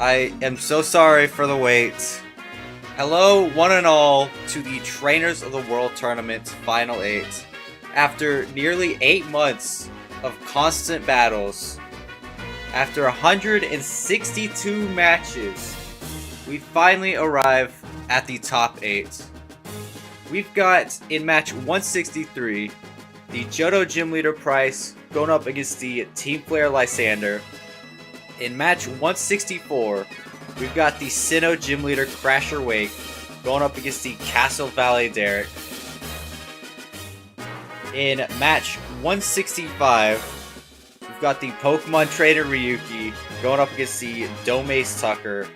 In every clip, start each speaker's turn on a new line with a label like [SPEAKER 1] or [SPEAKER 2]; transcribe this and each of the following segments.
[SPEAKER 1] I am so sorry for the wait. Hello, one and all, to the Trainers of the World Tournament's Final 8. After nearly 8 months of constant battles, after 162 matches, we finally arrive at the top 8. We've got, in match 163, the Johto Gym Leader Price going up against the Team Player Lysander. In match 164, we've got the Sinnoh Gym Leader Crasher Wake going up against the Castle Valley Derek. In match 165, we've got the Pokemon Trainer Ryuki going up against the Domace Tucker.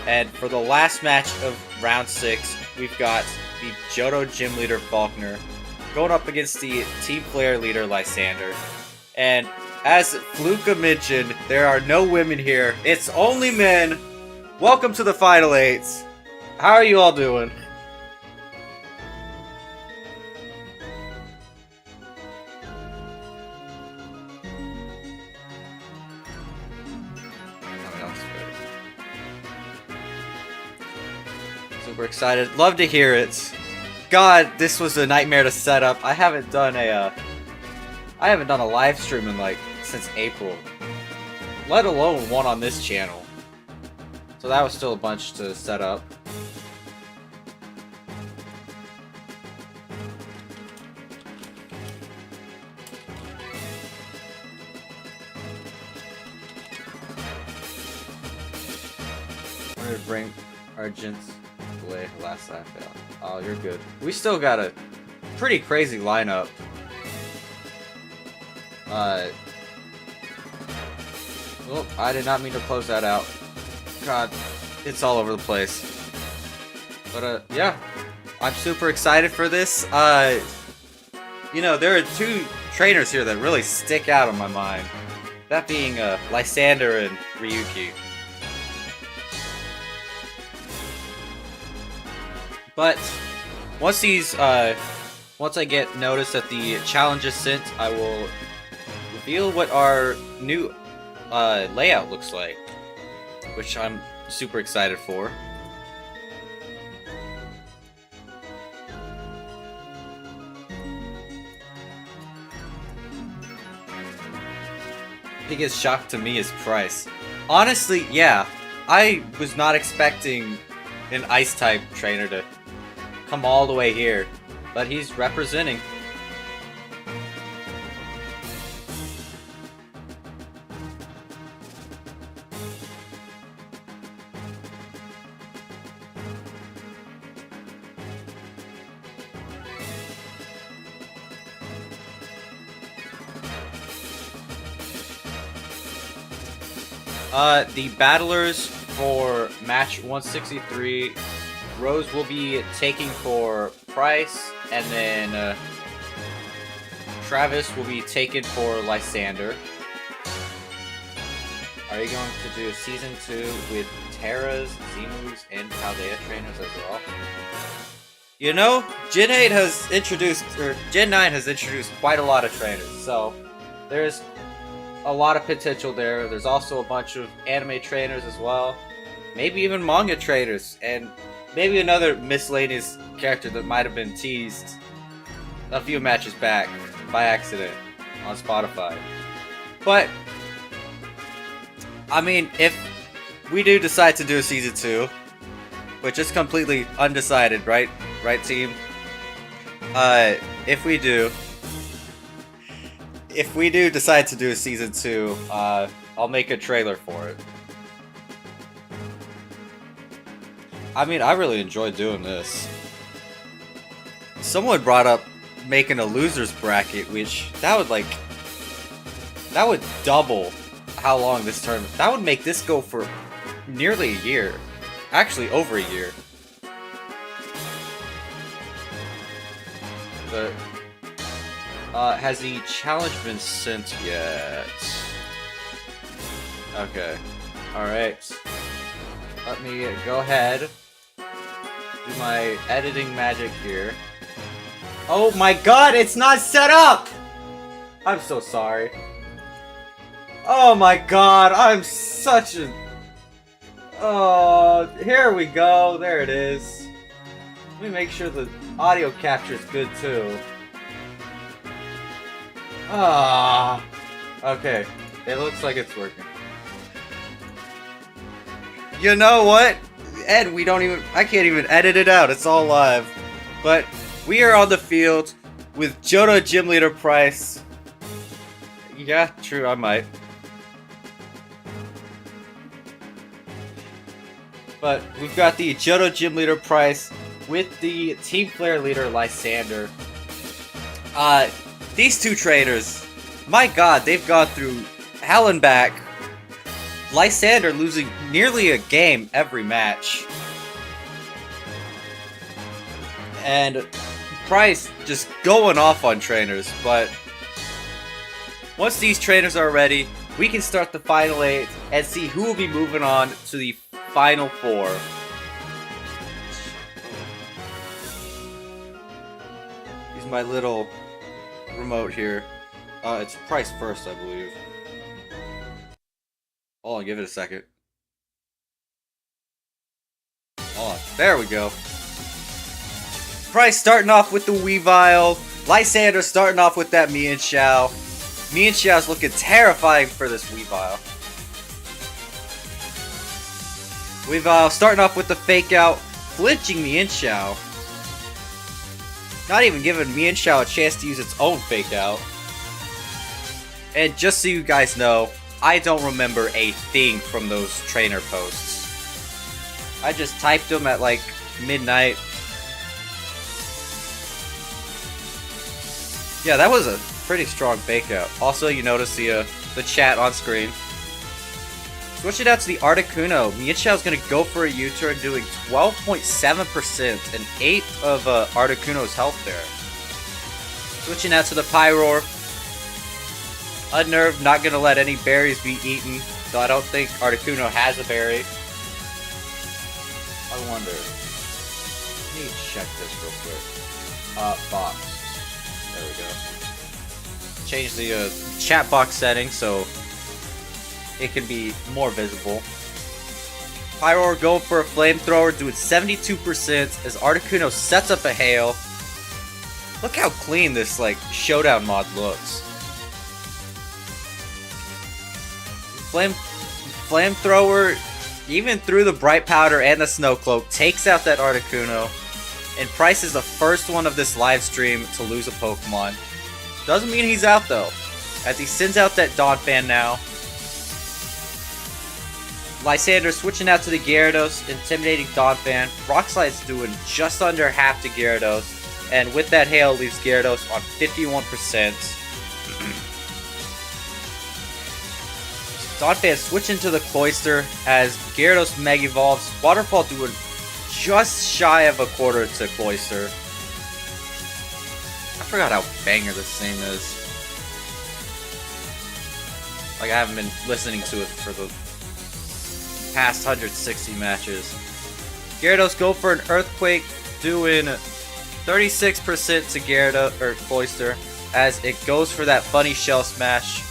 [SPEAKER 1] And for the last match of round 6, we've got the Johto Gym Leader Faulkner going up against the Team Player Leader Lysander. And as Fluka mentioned, there are no women here. It's only men. Welcome to the Final 8. How are you all doing? Super excited. Love to hear it. God, this was a nightmare to set up. I haven't done a live stream in since April, let alone one on this channel. So that was still a bunch to set up. I'm gonna bring Argent's away last I failed. Oh, you're good. We still got a pretty crazy lineup. Oh, I did not mean to close that out. God, it's all over the place. But, yeah. I'm super excited for this. You know, there are two trainers here that really stick out in my mind. That being, Lysander and Ryuki. But, once I get notice that the challenge is sent, I will reveal what our new layout looks like, which I'm super excited for. Biggest shock to me is price. Honestly, yeah, I was not expecting an Ice-type trainer to come all the way here, but he's representing. The battlers for match 163, Rose will be taking for Price, and then Travis will be taken for Lysander. Are you going to do Season 2 with Terras, Zemus, and Paldea trainers as well? You know, Gen 9 has introduced quite a lot of trainers, so there's a lot of potential there. There's also a bunch of anime trainers as well. Maybe even manga trainers, and maybe another miscellaneous character that might have been teased a few matches back by accident on Spotify. But, I mean, if we do decide to do a Season 2, which is completely undecided, right? Right, team? If we do decide to do a Season 2, I'll make a trailer for it. I mean, I really enjoyed doing this. Someone brought up making a loser's bracket, which that would double how long this tournament. That would make this go for nearly a year. Actually, over a year. But has the challenge been sent yet? Okay. Alright. Let me go ahead. Do my editing magic here. Oh my god, it's not set up! I'm so sorry. Oh my god, I'm such a... Oh, here we go. There it is. Let me make sure the audio capture is good too. Ah. Okay. It looks like it's working. You know what? Ed, I can't even edit it out. It's all live. But we are on the field with Johto Gym Leader Price. Yeah, true, I might. But we've got the Johto Gym Leader Price with the Team Player Leader Lysander. These two trainers, my god, they've gone through hell and back. Lysander losing nearly a game every match. And Price just going off on trainers, but once these trainers are ready, we can start the Final 8 and see who will be moving on to the Final 4. Use my little remote here. It's Price first, I believe. Hold on, give it a second. Hold on, there we go. Price starting off with the Weavile. Lysander starting off with that Mienshao. Mienshao's looking terrifying for this Weavile. Weavile starting off with the Fake Out, flinching Mienshao. Not even giving Mienshao a chance to use its own Fake Out. And just so you guys know, I don't remember a thing from those trainer posts. I just typed them at like midnight. Yeah, that was a pretty strong fake out. Also, you notice the chat on screen. Switching out to the Articuno, Mienshao's gonna go for a U-turn, doing 12.7% and 8 of Articuno's health there. Switching out to the Pyroar. Unnerved, not gonna let any berries be eaten, though I don't think Articuno has a berry. I wonder. Let me check this real quick. Box. There we go. Change the chat box setting so it can be more visible. Pyroar going for a flamethrower, doing 72% as Articuno sets up a hail. Look how clean this like showdown mod looks. Flamethrower, even through the Bright Powder and the Snow Cloak, takes out that Articuno. And Price is the first one of this live stream to lose a Pokemon. Doesn't mean he's out though, as he sends out that Donphan now. Lysander switching out to the Gyarados, intimidating Donphan. Rock Slide's doing just under half to Gyarados, and with that hail leaves Gyarados on 51%. Donphan switching to the Cloyster as Gyarados Mega Evolves. Waterfall doing just shy of a quarter to Cloyster. I forgot how banger this theme is. Like, I haven't been listening to it for the past 160 matches. Gyarados go for an Earthquake, doing 36% to Gyarados, or Cloyster, as it goes for that funny Shell Smash.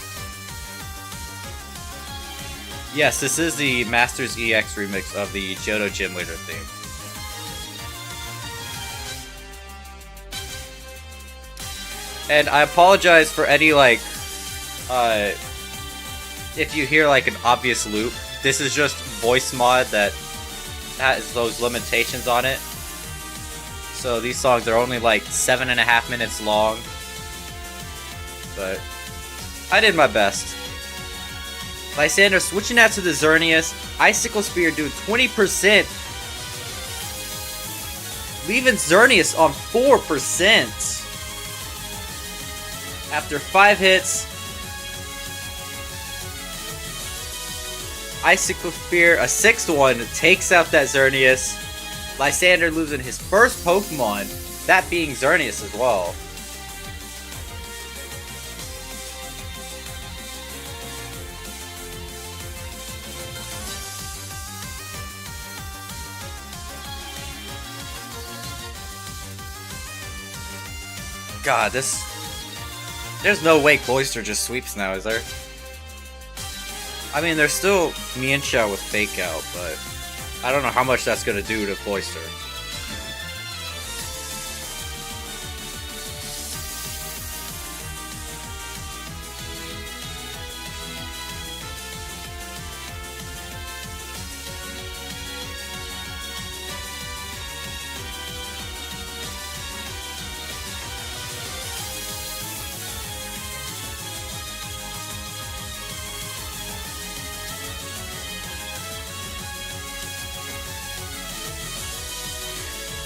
[SPEAKER 1] Yes, this is the Masters EX remix of the Johto Gym Leader theme. And I apologize for any, like, if you hear, like, an obvious loop. This is just voice mod that has those limitations on it. So these songs are only, like, 7.5 minutes long. But I did my best. Lysander switching out to the Xerneas. Icicle Spear doing 20%. Leaving Xerneas on 4%. After 5 hits, Icicle Spear, a 6th one, takes out that Xerneas. Lysander losing his first Pokemon, that being Xerneas as well. God, this... There's no way Cloyster just sweeps now, is there? I mean, there's still Mienshao with Fake Out, but... I don't know how much that's gonna do to Cloyster.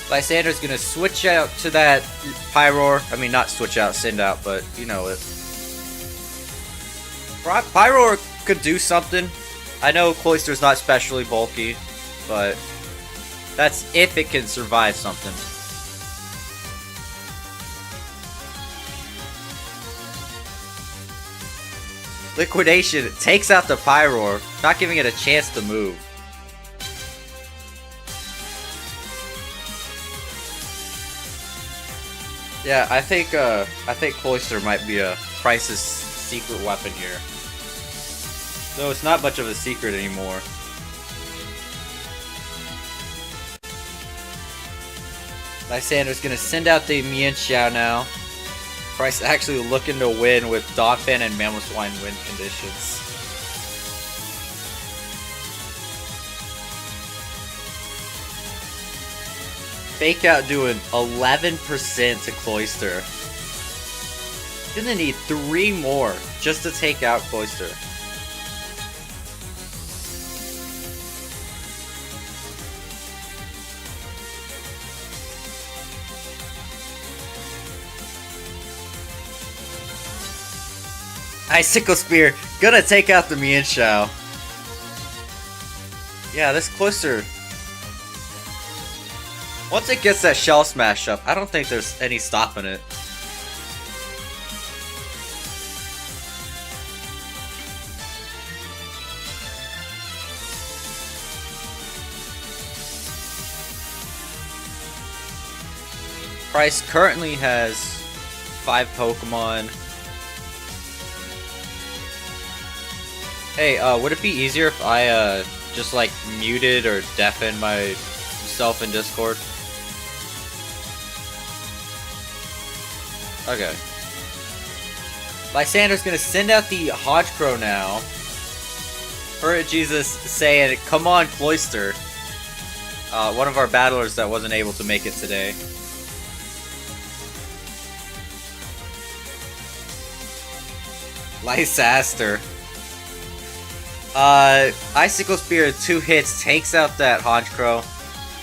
[SPEAKER 1] Lysander's gonna switch out to that Pyroar. I mean, not switch out, send out, but you know it. Pyroar could do something. I know Cloyster's not especially bulky, but that's if it can survive something. Liquidation takes out the Pyroar, not giving it a chance to move. Yeah, I think Cloyster might be a Price's secret weapon here. Though it's not much of a secret anymore. Lysander's gonna send out the Mienshao now. Price actually looking to win with Donphan and Mamoswine win conditions. Fake out doing 11% to Cloyster. Gonna need 3 more just to take out Cloyster. Icicle Spear gonna take out the Mienshao. Yeah, this Cloyster, once it gets that Shell Smash up, I don't think there's any stopping it. Price currently has 5 Pokemon. Hey, would it be easier if I just like muted or deafened myself in Discord? Okay. Lysander's gonna send out the Hodgecrow now. Hurt Jesus saying, "Come on, Cloyster." One of our battlers that wasn't able to make it today. Lysaster. Icicle Spear 2 hits takes out that Hodgecrow,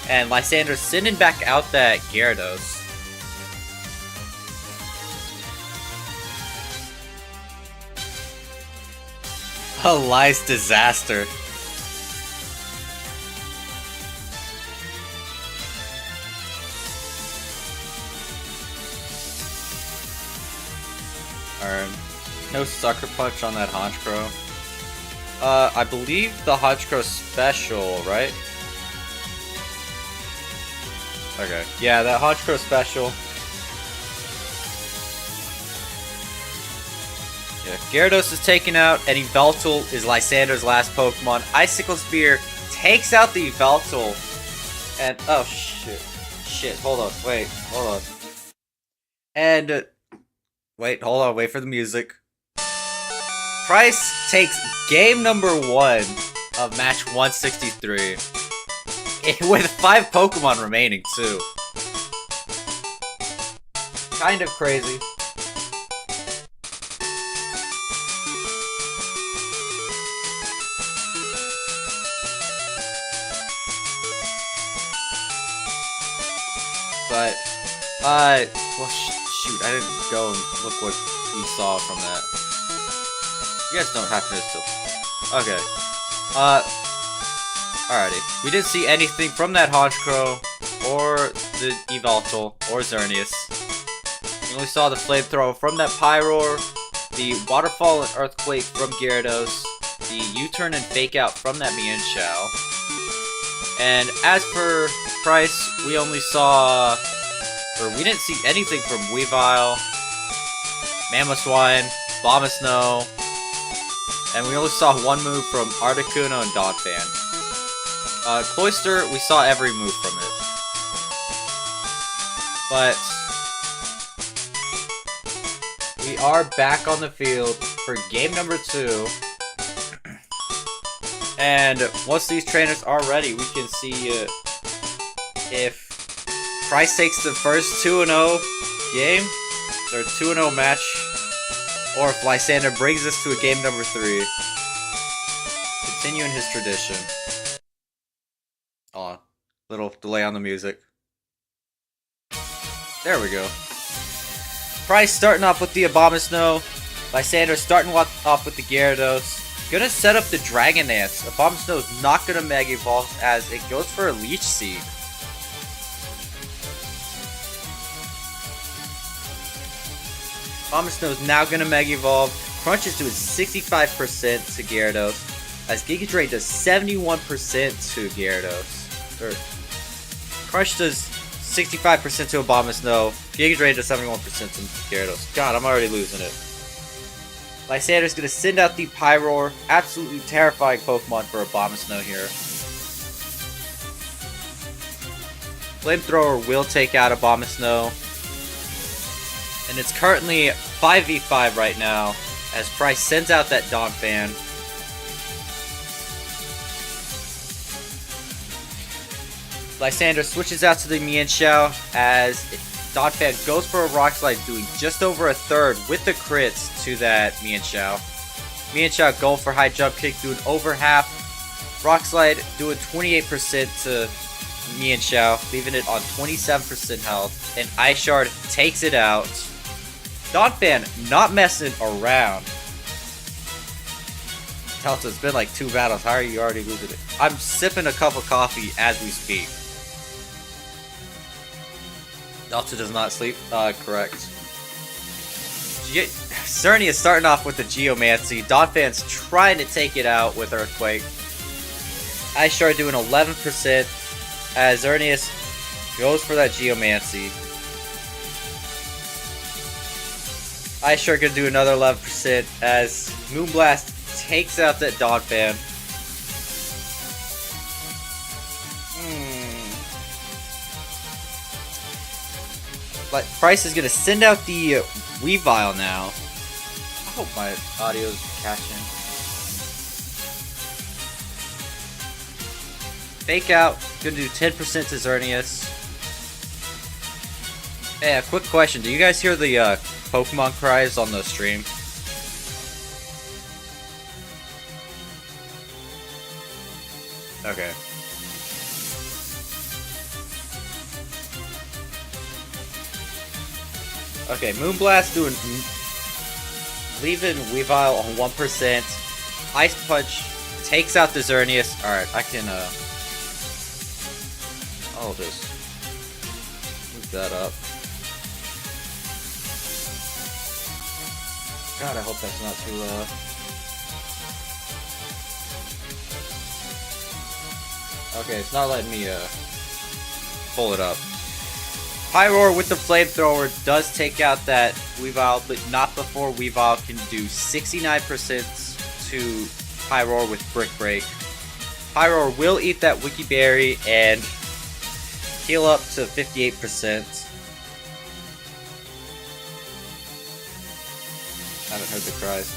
[SPEAKER 1] and Lysander's sending back out that Gyarados. A Ly's disaster. Alright. No Sucker Punch on that Hodgecrow. I believe the Hodgecrow special, right? Okay. Yeah, that Hodgecrow special. Yeah, Gyarados is taken out, and Yveltal is Lysander's last Pokemon. Icicle Spear takes out the Yveltal, and oh shit, hold on, wait, hold on, and wait, hold on, wait for the music. Price takes game number 1 of match 163, with 5 Pokemon remaining too. Kind of crazy. But, well, shoot, I didn't go and look what we saw from that. You guys don't have to still. Okay. Alrighty. We didn't see anything from that Hodgecrow, or the Yveltal, or Xerneas. We only saw the Flamethrower from that Pyroar, the Waterfall and Earthquake from Gyarados, the U-Turn and Fake Out from that Mienshao. And as per Price, we only saw, or we didn't see anything from Weavile, Mamoswine, Bombasnow, and we only saw 1 move from Articuno and Donphan. Cloyster, we saw every move from it. But we are back on the field for game number 2. And once these trainers are ready, we can see if Price takes the first 2-0 game, or 2-0 match, or if Lysander brings us to a game number 3. Continuing his tradition. Aw, little delay on the music. There we go. Price starting off with the Abomasnow. Lysander starting off with the Gyarados. Gonna set up the Dragon Dance. Abomasnow is not gonna Mega Evolve as it goes for a Leech Seed. Abomasnow is now gonna Mega Evolve. Crunch is doing 65% to Gyarados, as Giga Drain does 71% to Gyarados. Crunch does 65% to Abomasnow. Giga Drain does 71% to Gyarados. God, I'm already losing it. Lysander's gonna send out the Pyroar. Absolutely terrifying Pokemon for Abomasnow here. Flamethrower will take out Abomasnow. And it's currently 5v5 right now, as Price sends out that Donphan. Lysander switches out to the Mienshao as Donphan goes for a Rock Slide, doing just over a third with the crits to that Mienshao. Mienshao going for High Jump Kick, doing over half. Rock Slide doing 28% to Mienshao, leaving it on 27% health. And Ice Shard takes it out. Donphan not messing around. Delta, it's been like 2 battles. How are you already losing it? I'm sipping a cup of coffee as we speak. Delta does not sleep. Correct. Cerny is starting off with the Geomancy. Donphan's trying to take it out with Earthquake. Ice Shard doing 11% as Xerneas goes for that Geomancy. Ice Shard gonna do another 11% as Moonblast takes out that Donphan. But Price is gonna send out the Weavile now. I hope my audio's catching. Fake Out, gonna do 10% to Xerneas. Hey, a quick question. Do you guys hear the Pokemon cries on the stream? Okay. Okay, Moonblast leaving Weavile on 1%. Ice Punch takes out the Xerneas. Alright, I can I'll just move that up. God, I hope that's not too low. Okay, it's not letting me pull it up. Pyroar with the Flamethrower does take out that Weavile, but not before Weavile can do 69% to Pyroar with Brick Break. Pyroar will eat that Wiki Berry and heal up to 58%. Haven't heard the cries.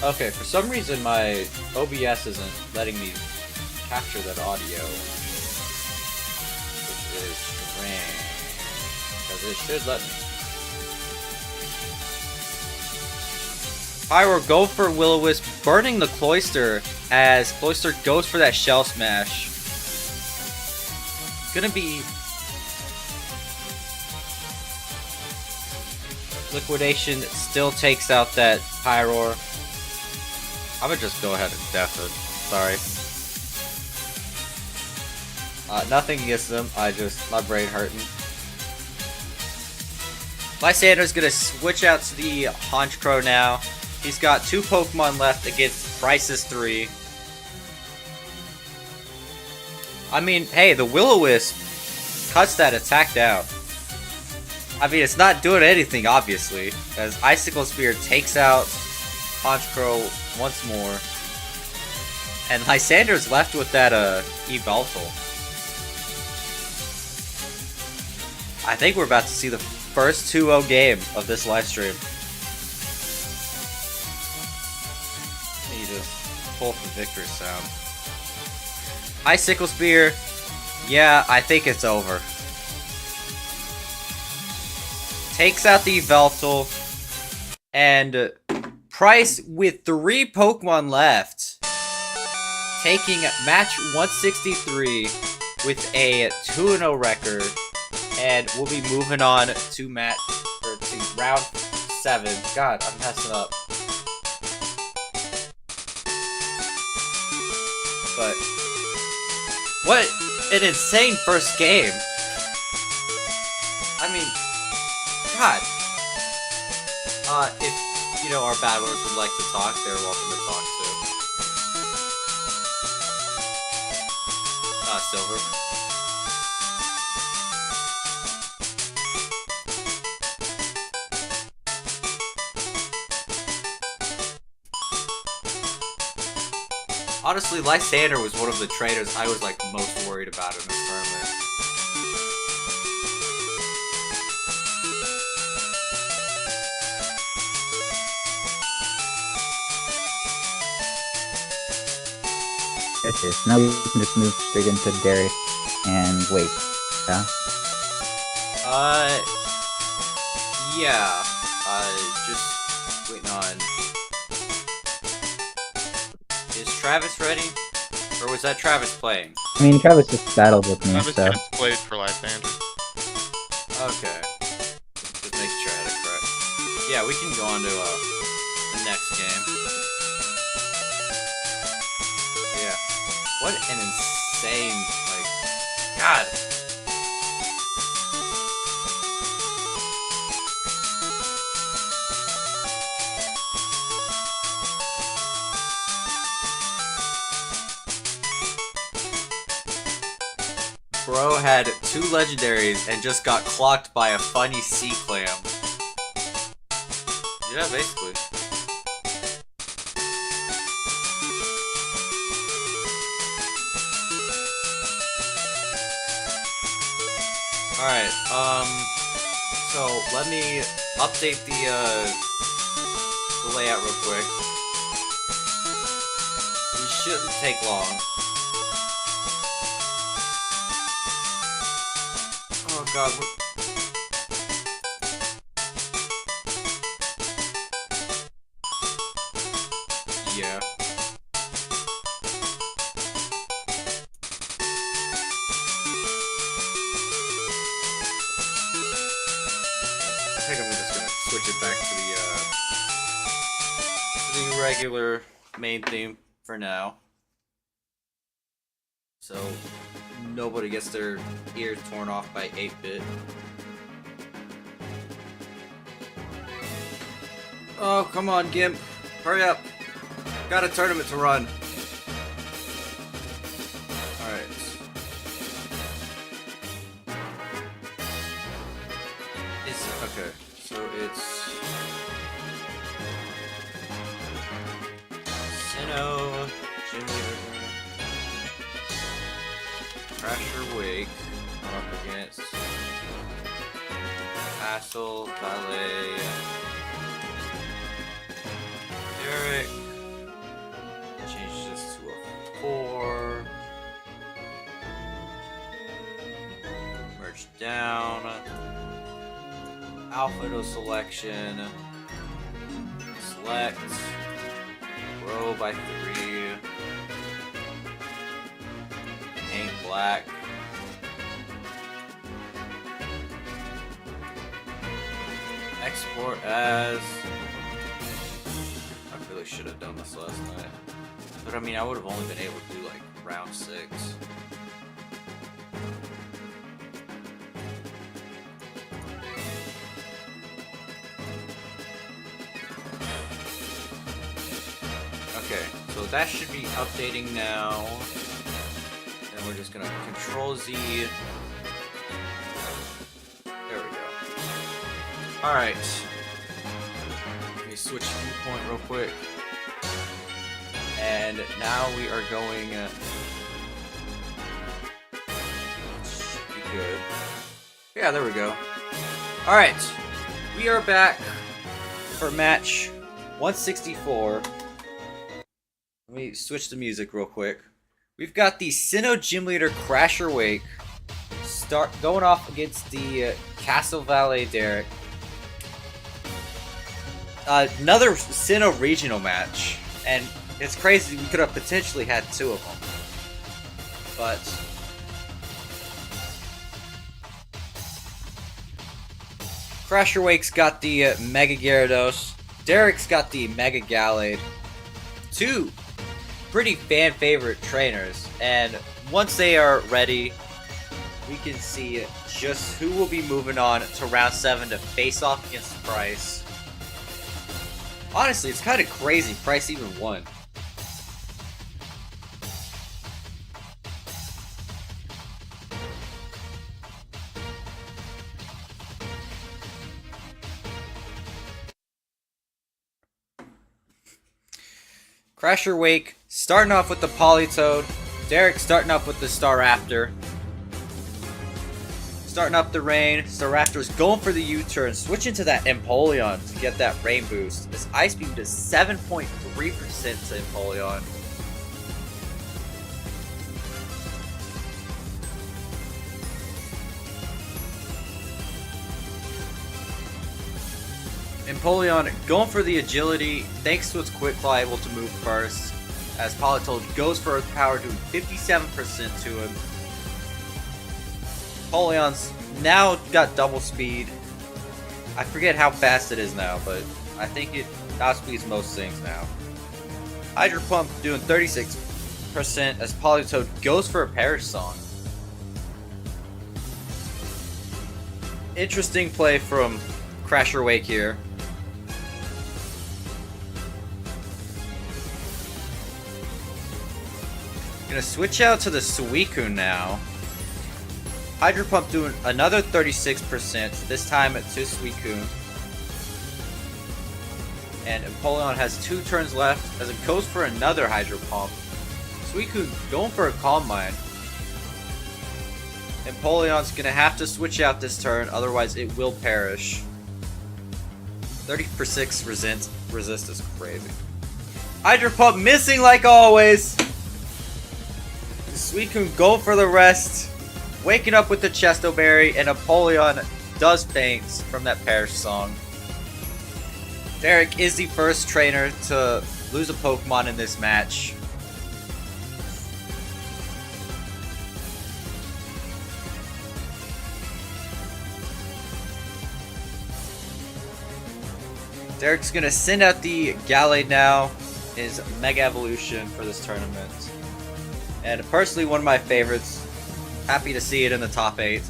[SPEAKER 1] Okay, for some reason my OBS isn't letting me capture that audio, which is strange, because it should let me. Pyroar go for Will-O-Wisp, burning the Cloyster as Cloyster goes for that Shell Smash. Gonna be Liquidation still takes out that Pyroar. I'm gonna just go ahead and death it. Sorry. Nothing against them. My brain hurting. Lysander's gonna switch out to the Honchkrow now. He's got 2 Pokemon left against Price's 3. I mean, hey, the Will-O-Wisp cuts that attack down. I mean, it's not doing anything, obviously, as Icicle Spear takes out Honchkrow once more. And Lysander's left with that Yveltal. I think we're about to see the first 2-0 game of this live stream. You just pull up the victory sound. Icicle Spear. Yeah, I think it's over. Takes out the Yveltal. And Price with 3 Pokemon left. Taking match 163 with a 2-0 record. And we'll be moving on to round 7. God, I'm messing up. But what an insane first game. I mean, God. If, our battlers would like to talk, they're welcome to talk too. Silver. Honestly, Lysander was one of the trainers I was most worried about in this tournament.
[SPEAKER 2] Okay, now we can just move straight into Derek and wait. Yeah?
[SPEAKER 1] Yeah. Just waiting on... Is Travis ready? Or was that Travis playing?
[SPEAKER 2] I mean, Travis just battled with me,
[SPEAKER 3] Travis
[SPEAKER 2] so...
[SPEAKER 3] just played for Lysander.
[SPEAKER 1] Okay. Just make sure I had it correct. Yeah, we can go on to, the next game. Yeah. What an insane, God! Bro had 2 legendaries and just got clocked by a funny sea clam. Yeah, basically. Alright, so let me update the layout real quick. It shouldn't take long. Oh god, what? Yeah. I think I'm just gonna switch it back to the regular main theme for now. So nobody gets their ears torn off by 8-bit. Oh, come on, Gimp. Hurry up. Got a tournament to run. Alright. Okay, so it's Sinnoh, Jimmy, Crasher Wake up against Castle, Ballet, Derek. Change this to a 4. Merge down. Alpha selection. Select. Grow by 3. Paint black. Export as. I really should have done this last night. But I mean, I would have only been able to do round 6. Okay, so that should be updating now. And we're just gonna Control Z. There we go. Alright. Let me switch viewpoint real quick. And now we are going... should be good. Yeah, there we go. Alright, we are back for match 164. Let me switch the music real quick. We've got the Sinnoh Gym Leader Crasher Wake going off against the Castle Valet Derek. Another Sinnoh regional match, and it's crazy we could have potentially had two of them. But Crasher Wake's got the Mega Gyarados. Derek's got the Mega Gallade. Two pretty fan favorite trainers, and once they are ready, we can see just who will be moving on to round 7 to face off against Price. Honestly, it's kind of crazy Price even won. Crasher Wake starting off with the Politoed. Derek starting off with the Staraptor. Starting up the Rain. Staraptor's going for the U-turn. Switching to that Empoleon to get that Rain boost. This Ice Beam does 7.3% to Empoleon. Empoleon going for the agility, thanks to its Quick Claw able to move first, as Politoed goes for Earth Power doing 57% to him. Empoleon's now got double speed. I forget how fast it is now, but I think it outspeeds most things now. Hydro Pump doing 36% as Politoed goes for a Perish Song. Interesting play from Crasher Wake here. Gonna switch out to the Suicune now. Hydro Pump doing another 36%, this time to Suicune. And Empoleon has 2 turns left as it goes for another Hydro Pump. Suicune going for a Calm Mind. Empoleon's gonna have to switch out this turn, otherwise it will perish. 30% resist is crazy. Hydro Pump missing like always. Suicune go for the rest. Waking up with the Chesto Berry, and Empoleon does faint from that Perish Song. Derek is the first trainer to lose a Pokemon in this match. Derek's gonna send out the Gallade now, his Mega Evolution for this tournament. And personally, one of my favorites. Happy to see it in the top 8.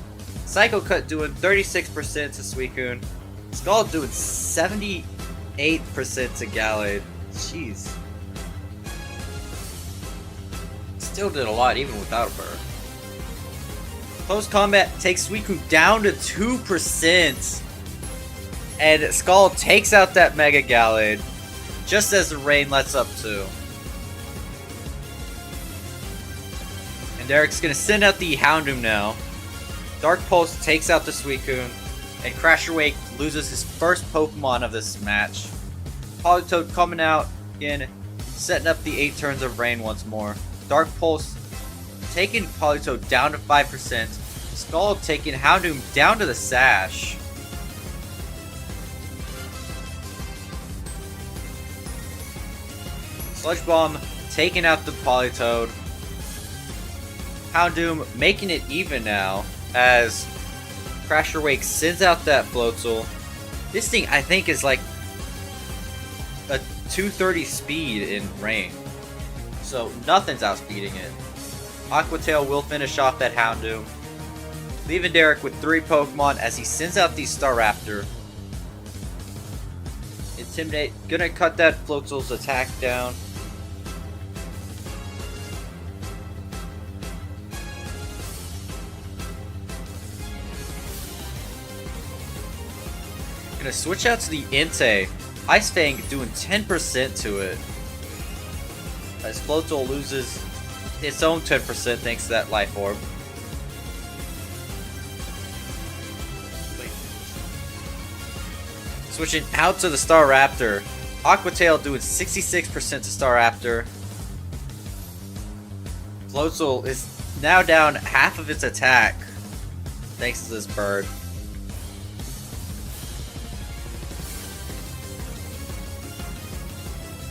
[SPEAKER 1] Psycho Cut doing 36% to Suicune. Skull doing 78% to Gallade. Jeez. Still did a lot even without a burr. Close Combat takes Suicune down to 2%. And Skull takes out that Mega Gallade just as the Rain lets up too. And Derek's gonna send out the Houndoom now. Dark Pulse takes out the Suicune, and Crasher Wake loses his first Pokemon of this match. Politoed coming out again, setting up the 8 turns of Rain once more. Dark Pulse taking Politoed down to 5%. Skull taking Houndoom down to the Sash. Sludge Bomb taking out the Politoed. Houndoom making it even now as Crasher Wake sends out that Floatzel. This thing I think is like a 230 speed in Rain, so nothing's outspeeding it. Aqua Tail will finish off that Houndoom, leaving Derek with 3 Pokemon as he sends out the Staraptor. Intimidate, gonna cut that Floatzel's attack down. Gonna switch out to the Entei. Ice Fang doing 10% to it. As Floatzel loses its own 10% thanks to that Life Orb. Switching out to the Star Raptor. Aquatail doing 66% to Star Raptor. Floatzel is now down half of its attack thanks to this bird.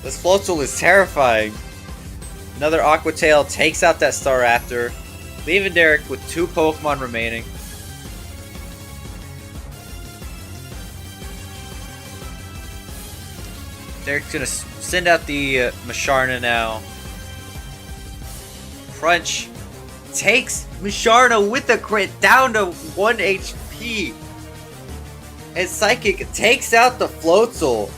[SPEAKER 1] This Floatzel is terrifying. Another Aquatail takes out that Star Raptor, leaving Derek with 2 Pokemon remaining. Derek's gonna send out the Masharna now. Crunch takes Masharna with a crit down to 1 HP. And Psychic takes out the Floatzel.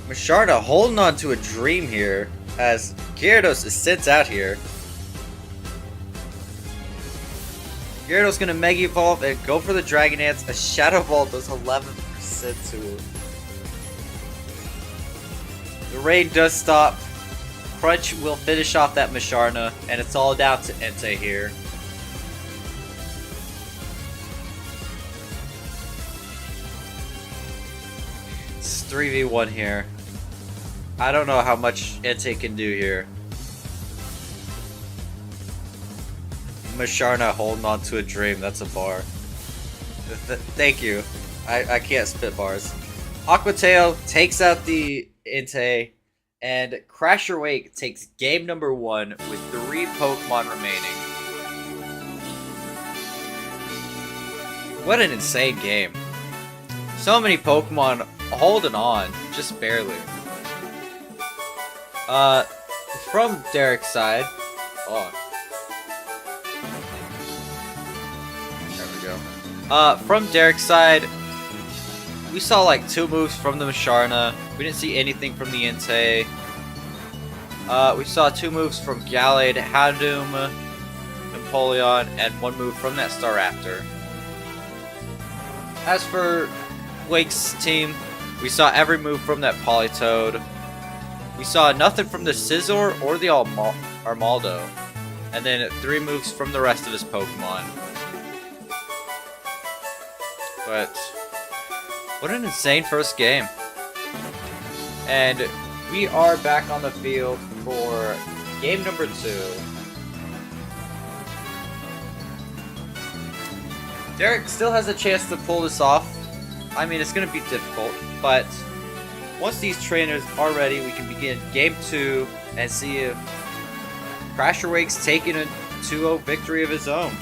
[SPEAKER 1] Masharna holding on to a dream here as Gyarados is sent out here. Gyarados gonna Mega Evolve and go for the Dragon Dance. A Shadow Ball does 11% to it. The rain does stop. Crunch will finish off that Masharna, and it's all down to Entei here. It's 3v1 here. I don't know how much Entei can do here. Masharna holding on to a dream. That's a bar. Thank you. I can't spit bars. Aquatail takes out the Entei, and Crasher Wake takes game number 1 with 3 Pokemon remaining. What an insane game. So many Pokemon holding on, just barely. From Derek's side, there we go. From Derek's side, we saw like 2 moves from the Masharna. We didn't see anything from the Entei. We saw 2 moves from Gallade, Houndoom, Empoleon, and 1 move from that Staraptor. As for Wake's team, we saw every move from that Politoed. We saw nothing from the Scizor or the Armaldo. And then 3 moves from the rest of his Pokemon. But what an insane first game. And we are back on the field for game number 2. Derek still has a chance to pull this off. I mean, it's going to be difficult, but once these trainers are ready, we can begin game 2 and see if Crasher Wake's taking a 2-0 victory of his own.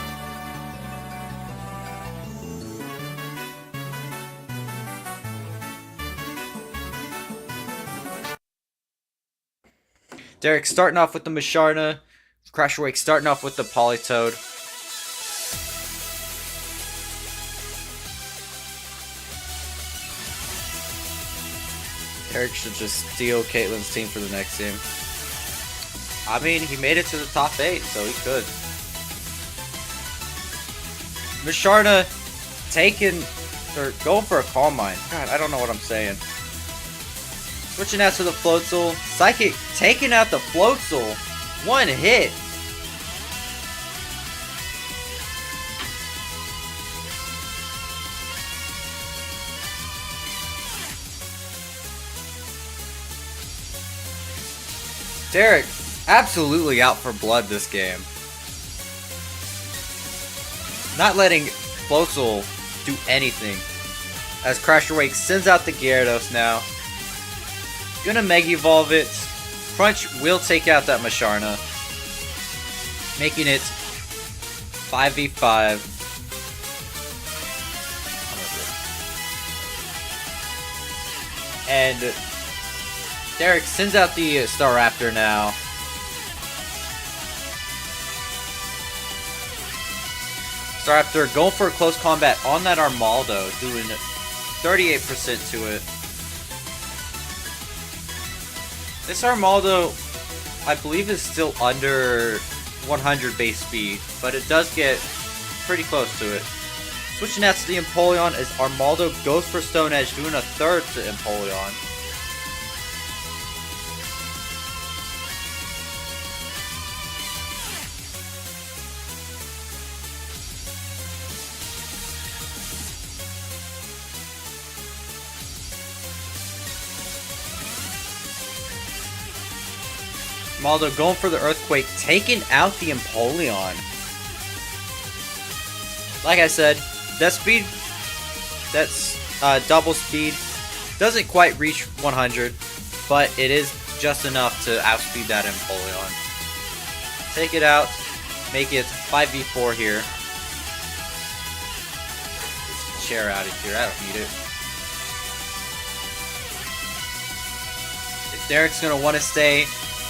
[SPEAKER 1] Derek starting off with the Masharna. Crasher Wake starting off with the Politoed. Derek should just steal Caitlin's team for the next game. I mean, he made it to the top 8, so he could. Masharna going for a Calm Mind. God, I don't know what I'm saying. Switching out to the Floatzel. Psychic taking out the Floatzel. 1 hit. Derek absolutely out for blood this game. Not letting Floatzel do anything. As Crasher Wake sends out the Gyarados now. Gonna Mega Evolve it. Crunch will take out that Masharna, making it 5v5. And Derek sends out the Staraptor now. Staraptor going for a close combat on that Armaldo, doing 38% to it. This Armaldo, I believe, is still under 100 base speed, but it does get pretty close to it. Switching out to the Empoleon as Armaldo goes for Stone Edge, doing a third to Empoleon. Maldo going for the Earthquake, taking out the Empoleon. Like I said, that speed, that's double speed, doesn't quite reach 100, but it is just enough to outspeed that Empoleon. Take it out, make it 5v4 here. Get the chair out of here, I don't need it. If Derek's going to want to stay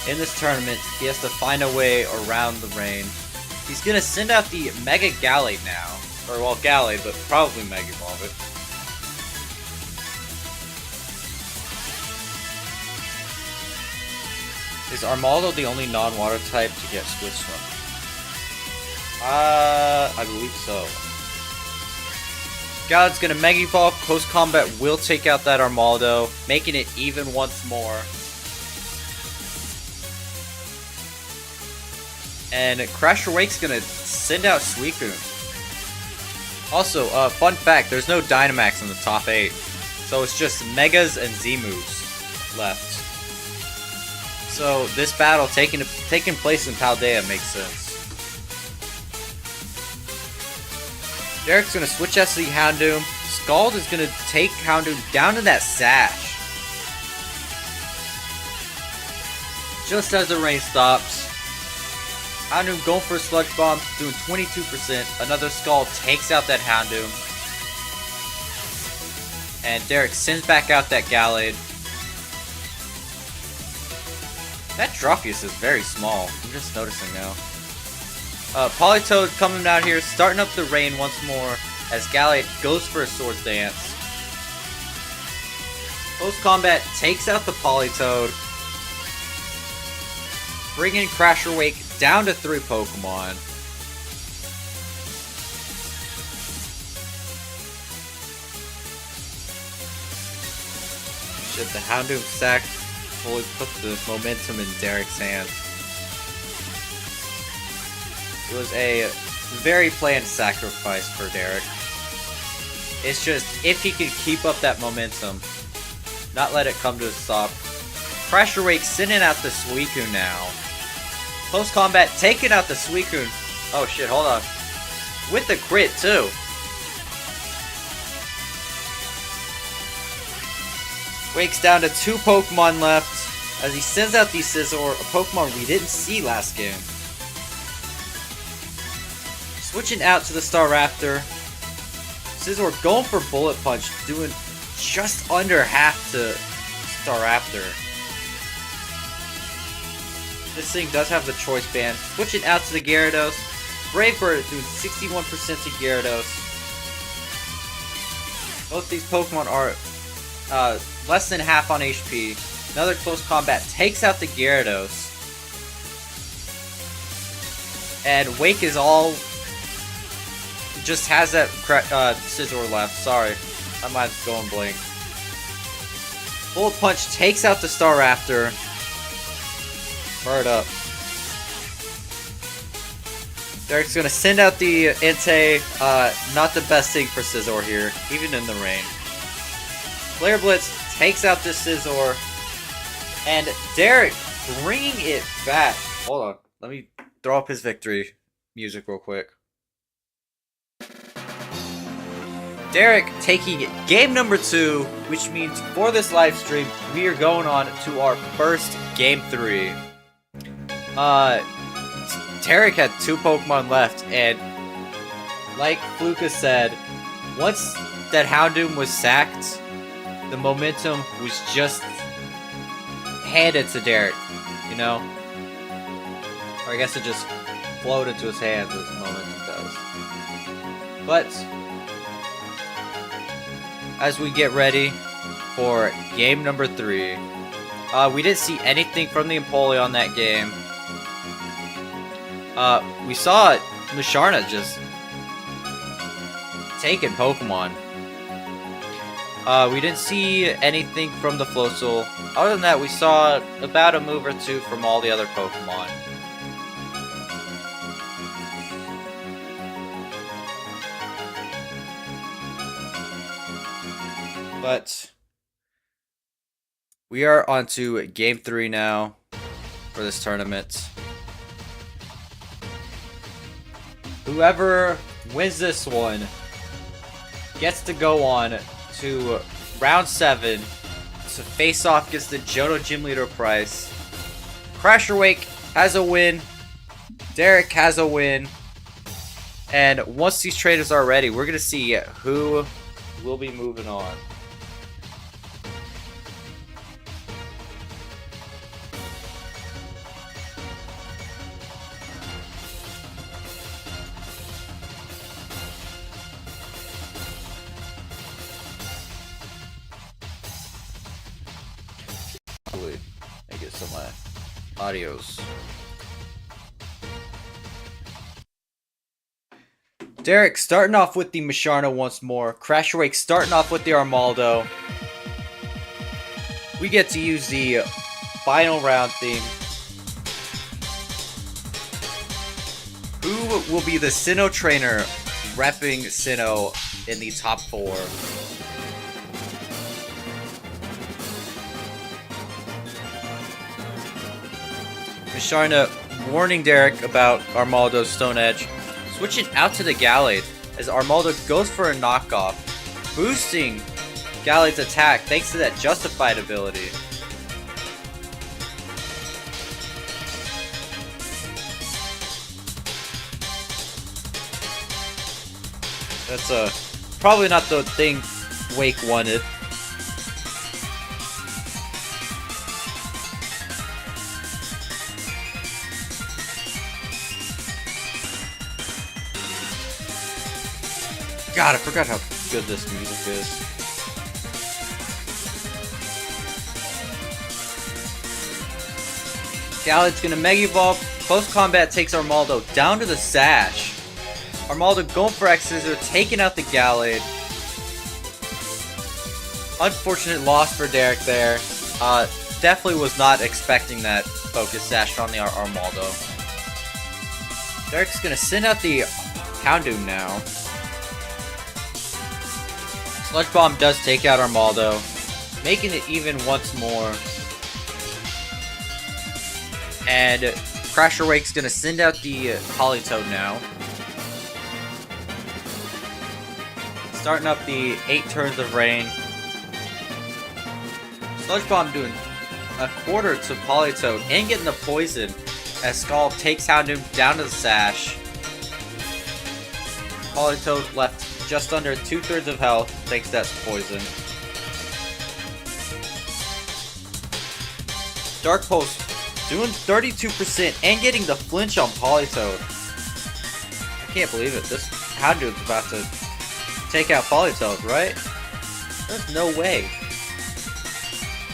[SPEAKER 1] in this tournament, he has to find a way around the rain. He's going to send out the Mega Gallade now. Or, well, Gallade, but probably Mega Evolve it. Is Armaldo the only non-water type to get switched from? I believe so. Gallade's going to Mega Evolve. Close Combat will take out that Armaldo, making it even once more. And Crasher Wake's gonna send out Suicune. Also, fun fact, there's no Dynamax in the top 8. So it's just Megas and Z-moves left. So this battle taking place in Paldea makes sense. Derek's gonna switch out to the Houndoom. Scald is gonna take Houndoom down to that Sash. Just as the rain stops. Houndoom going for a Sludge Bomb, doing 22%. Another Scald takes out that Houndoom. And Derek sends back out that Gallade. That Droppius is very small. I'm just noticing now. Politoed coming out here, starting up the rain once more as Gallade goes for a Swords Dance. Close Combat takes out the Politoed. Bringing Crasher Wake down to 3 Pokemon. Shit, the Houndoom sack fully put the momentum in Derek's hands. It was a very planned sacrifice for Derek. It's just, if he can keep up that momentum, not let it come to a stop. Crasher Wake sending out the Suicune now. Close Combat taking out the Suicune. Oh shit, hold on. With the crit too. Wake's down to 2 Pokemon left as he sends out the Scizor, a Pokemon we didn't see last game. Switching out to the Staraptor. Scizor going for Bullet Punch, doing just under half to Staraptor. This thing does have the Choice Band. Switching out to the Gyarados. Brave Bird doing 61% to Gyarados. Both these Pokemon are less than half on HP. Another Close Combat takes out the Gyarados. And Wake is all... just has that Scizor left. Sorry. My mind's going blank. Bullet Punch takes out the Staraptor. Bird up. Derek's gonna send out the Entei. Not the best thing for Scizor here, even in the rain. Flare Blitz takes out this Scizor. And Derek bringing it back. Hold on. Let me throw up his victory music real quick. Derek taking game number 2, which means for this live stream, we are going on to our first game 3. Derek had 2 Pokemon left, and like Fluka said, once that Houndoom was sacked, the momentum was just handed to Derek, you know? Or I guess it just flowed into his hands as momentum does. But as we get ready for game number 3, we didn't see anything from the Empoleon that game. We saw Musharna just taking Pokemon. We didn't see anything from the Floatzel. Other than that, we saw about a move or 2 from all the other Pokemon. But we are on to game 3 now. for this tournament. Whoever wins this one gets to go on to round 7 to face off against the Johto Gym Leader Prize. Crasher Wake has a win. Derek has a win. And once these trainers are ready, we're going to see who will be moving on. I get some audios. Derek starting off with the Misharna once more. Crasher Wake starting off with the Armaldo. We get to use the final round theme. Who will be the Sinnoh trainer repping Sinnoh in the top 4? Misharna warning Derek about Armaldo's Stone Edge. Switching out to the Gallade as Armaldo goes for a knockoff, boosting Gallade's attack thanks to that Justified ability. That's probably not the thing Wake wanted. God, I forgot how good this music is. Gallade's gonna Mega Evolve. Close combat takes Armaldo down to the Sash. Armaldo going for X-Scissor, taking out the Gallade. Unfortunate loss for Derek there. Definitely was not expecting that Focus Sash on the Armaldo. Derek's gonna send out the Houndoom now. Sludge Bomb does take out Armaldo, making it even once more. And Crasher Wake's gonna send out the Politoed now. Starting up the 8 turns of rain. Sludge Bomb doing a quarter to Politoed and getting the poison as Skull takes Houndoom down to the Sash. Politoed left just under 2/3 of health, thanks to that poison. Dark Pulse doing 32% and getting the flinch on Politoed. I can't believe it. This Houndoom's about to take out Politoed, right? There's no way.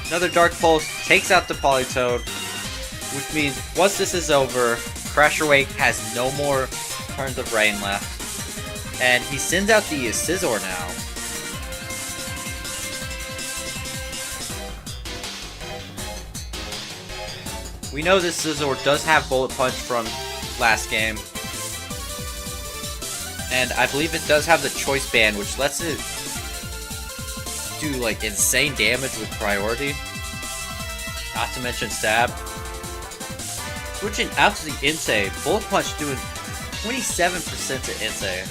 [SPEAKER 1] Another Dark Pulse takes out the Politoed, which means once this is over, Crasher Wake has no more turns of rain left. And he sends out the Scizor now. We know this Scizor does have Bullet Punch from last game. And I believe it does have the Choice Band, which lets it do like insane damage with priority. Not to mention Stab. Switching out to the Entei, Bullet Punch doing 27% to Entei.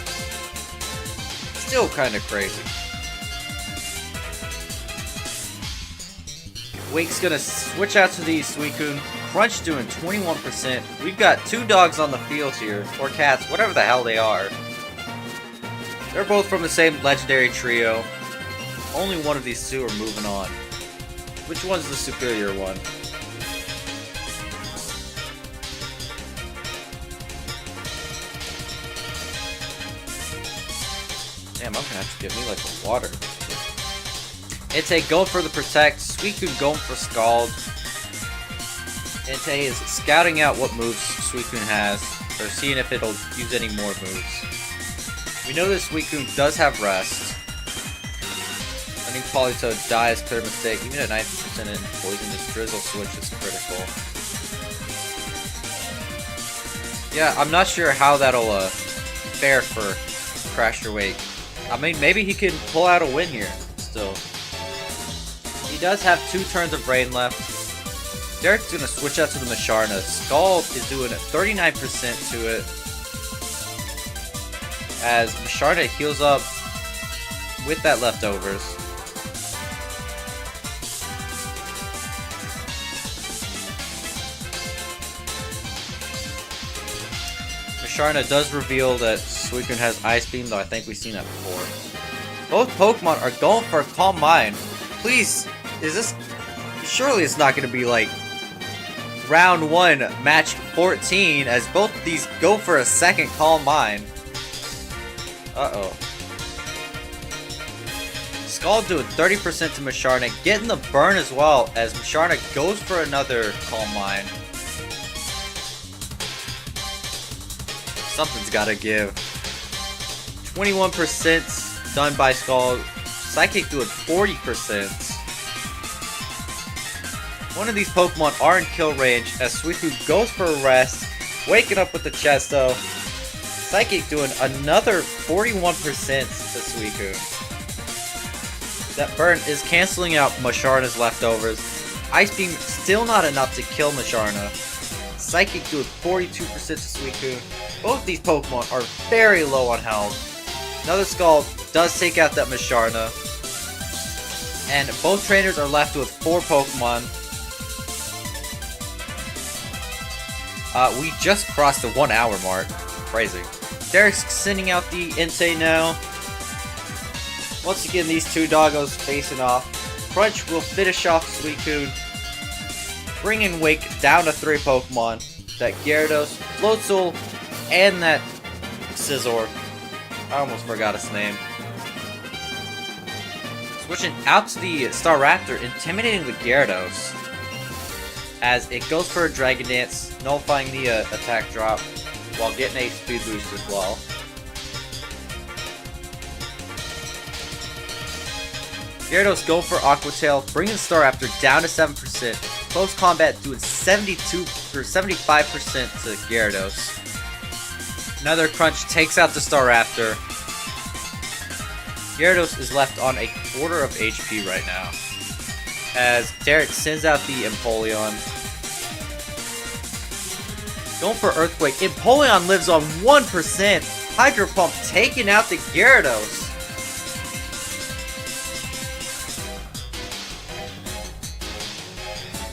[SPEAKER 1] Still kind of crazy. Wake's gonna switch out to the Suicune. Crunch doing 21%. We've got 2 dogs on the field here, or cats, whatever the hell they are. They're both from the same legendary trio. Only one of these 2 are moving on. Which one's the superior one? Damn, I'm gonna have to get me like a water. Entei going for the Protect, Suicune going for Scald. Entei is scouting out what moves Suicune has, or seeing if it'll use any more moves. We know that Suicune does have Rest. I think Politoed dies, clear mistake. Even at 90% in Poisonous Drizzle switch is critical. Yeah, I'm not sure how that'll fare for Crasher Wake. I mean, maybe he can pull out a win here, still. He does have 2 turns of rain left. Derek's gonna switch out to the Musharna. Scald is doing 39% to it. As Musharna heals up with that leftovers. Musharna does reveal that Suicune has Ice Beam, though I think we've seen that before. Both Pokemon are going for a Calm Mind. Please, is this... Surely it's not going to be like round 1, match 14, as both of these go for a second Calm Mind. Uh-oh. Scald doing 30% to Musharna, getting the burn as well, as Musharna goes for another Calm Mind. Something's gotta give. 21% done by Scald. Psychic doing 40%. One of these Pokemon are in kill range as Suicune goes for a rest, waking up with the Chesto. Psychic doing another 41% to Suicune. That burn is canceling out Musharna's leftovers. Ice Beam still not enough to kill Musharna. Psychic doing 42% to Suicune. Both these Pokemon are very low on health. Another Scald does take out that Musharna. And both trainers are left with 4 Pokemon. We just crossed the 1 hour mark. Crazy. Derek's sending out the Entei now. Once again, these two doggos facing off. Crunch will finish off Suicune, bringing Wake down to 3 Pokemon. That Gyarados, Floatzel, and that Scizor. I almost forgot its name. Switching out to the Staraptor, intimidating the Gyarados. As it goes for a Dragon Dance, nullifying the attack drop, while getting a speed boost as well. Gyarados go for Aqua Tail, bringing Staraptor down to 7%. Close combat doing 72 or 75% to Gyarados. Another Crunch takes out the Staraptor. Gyarados is left on a quarter of HP right now, as Derek sends out the Empoleon. Going for Earthquake. Empoleon lives on 1%. Hydro Pump taking out the Gyarados.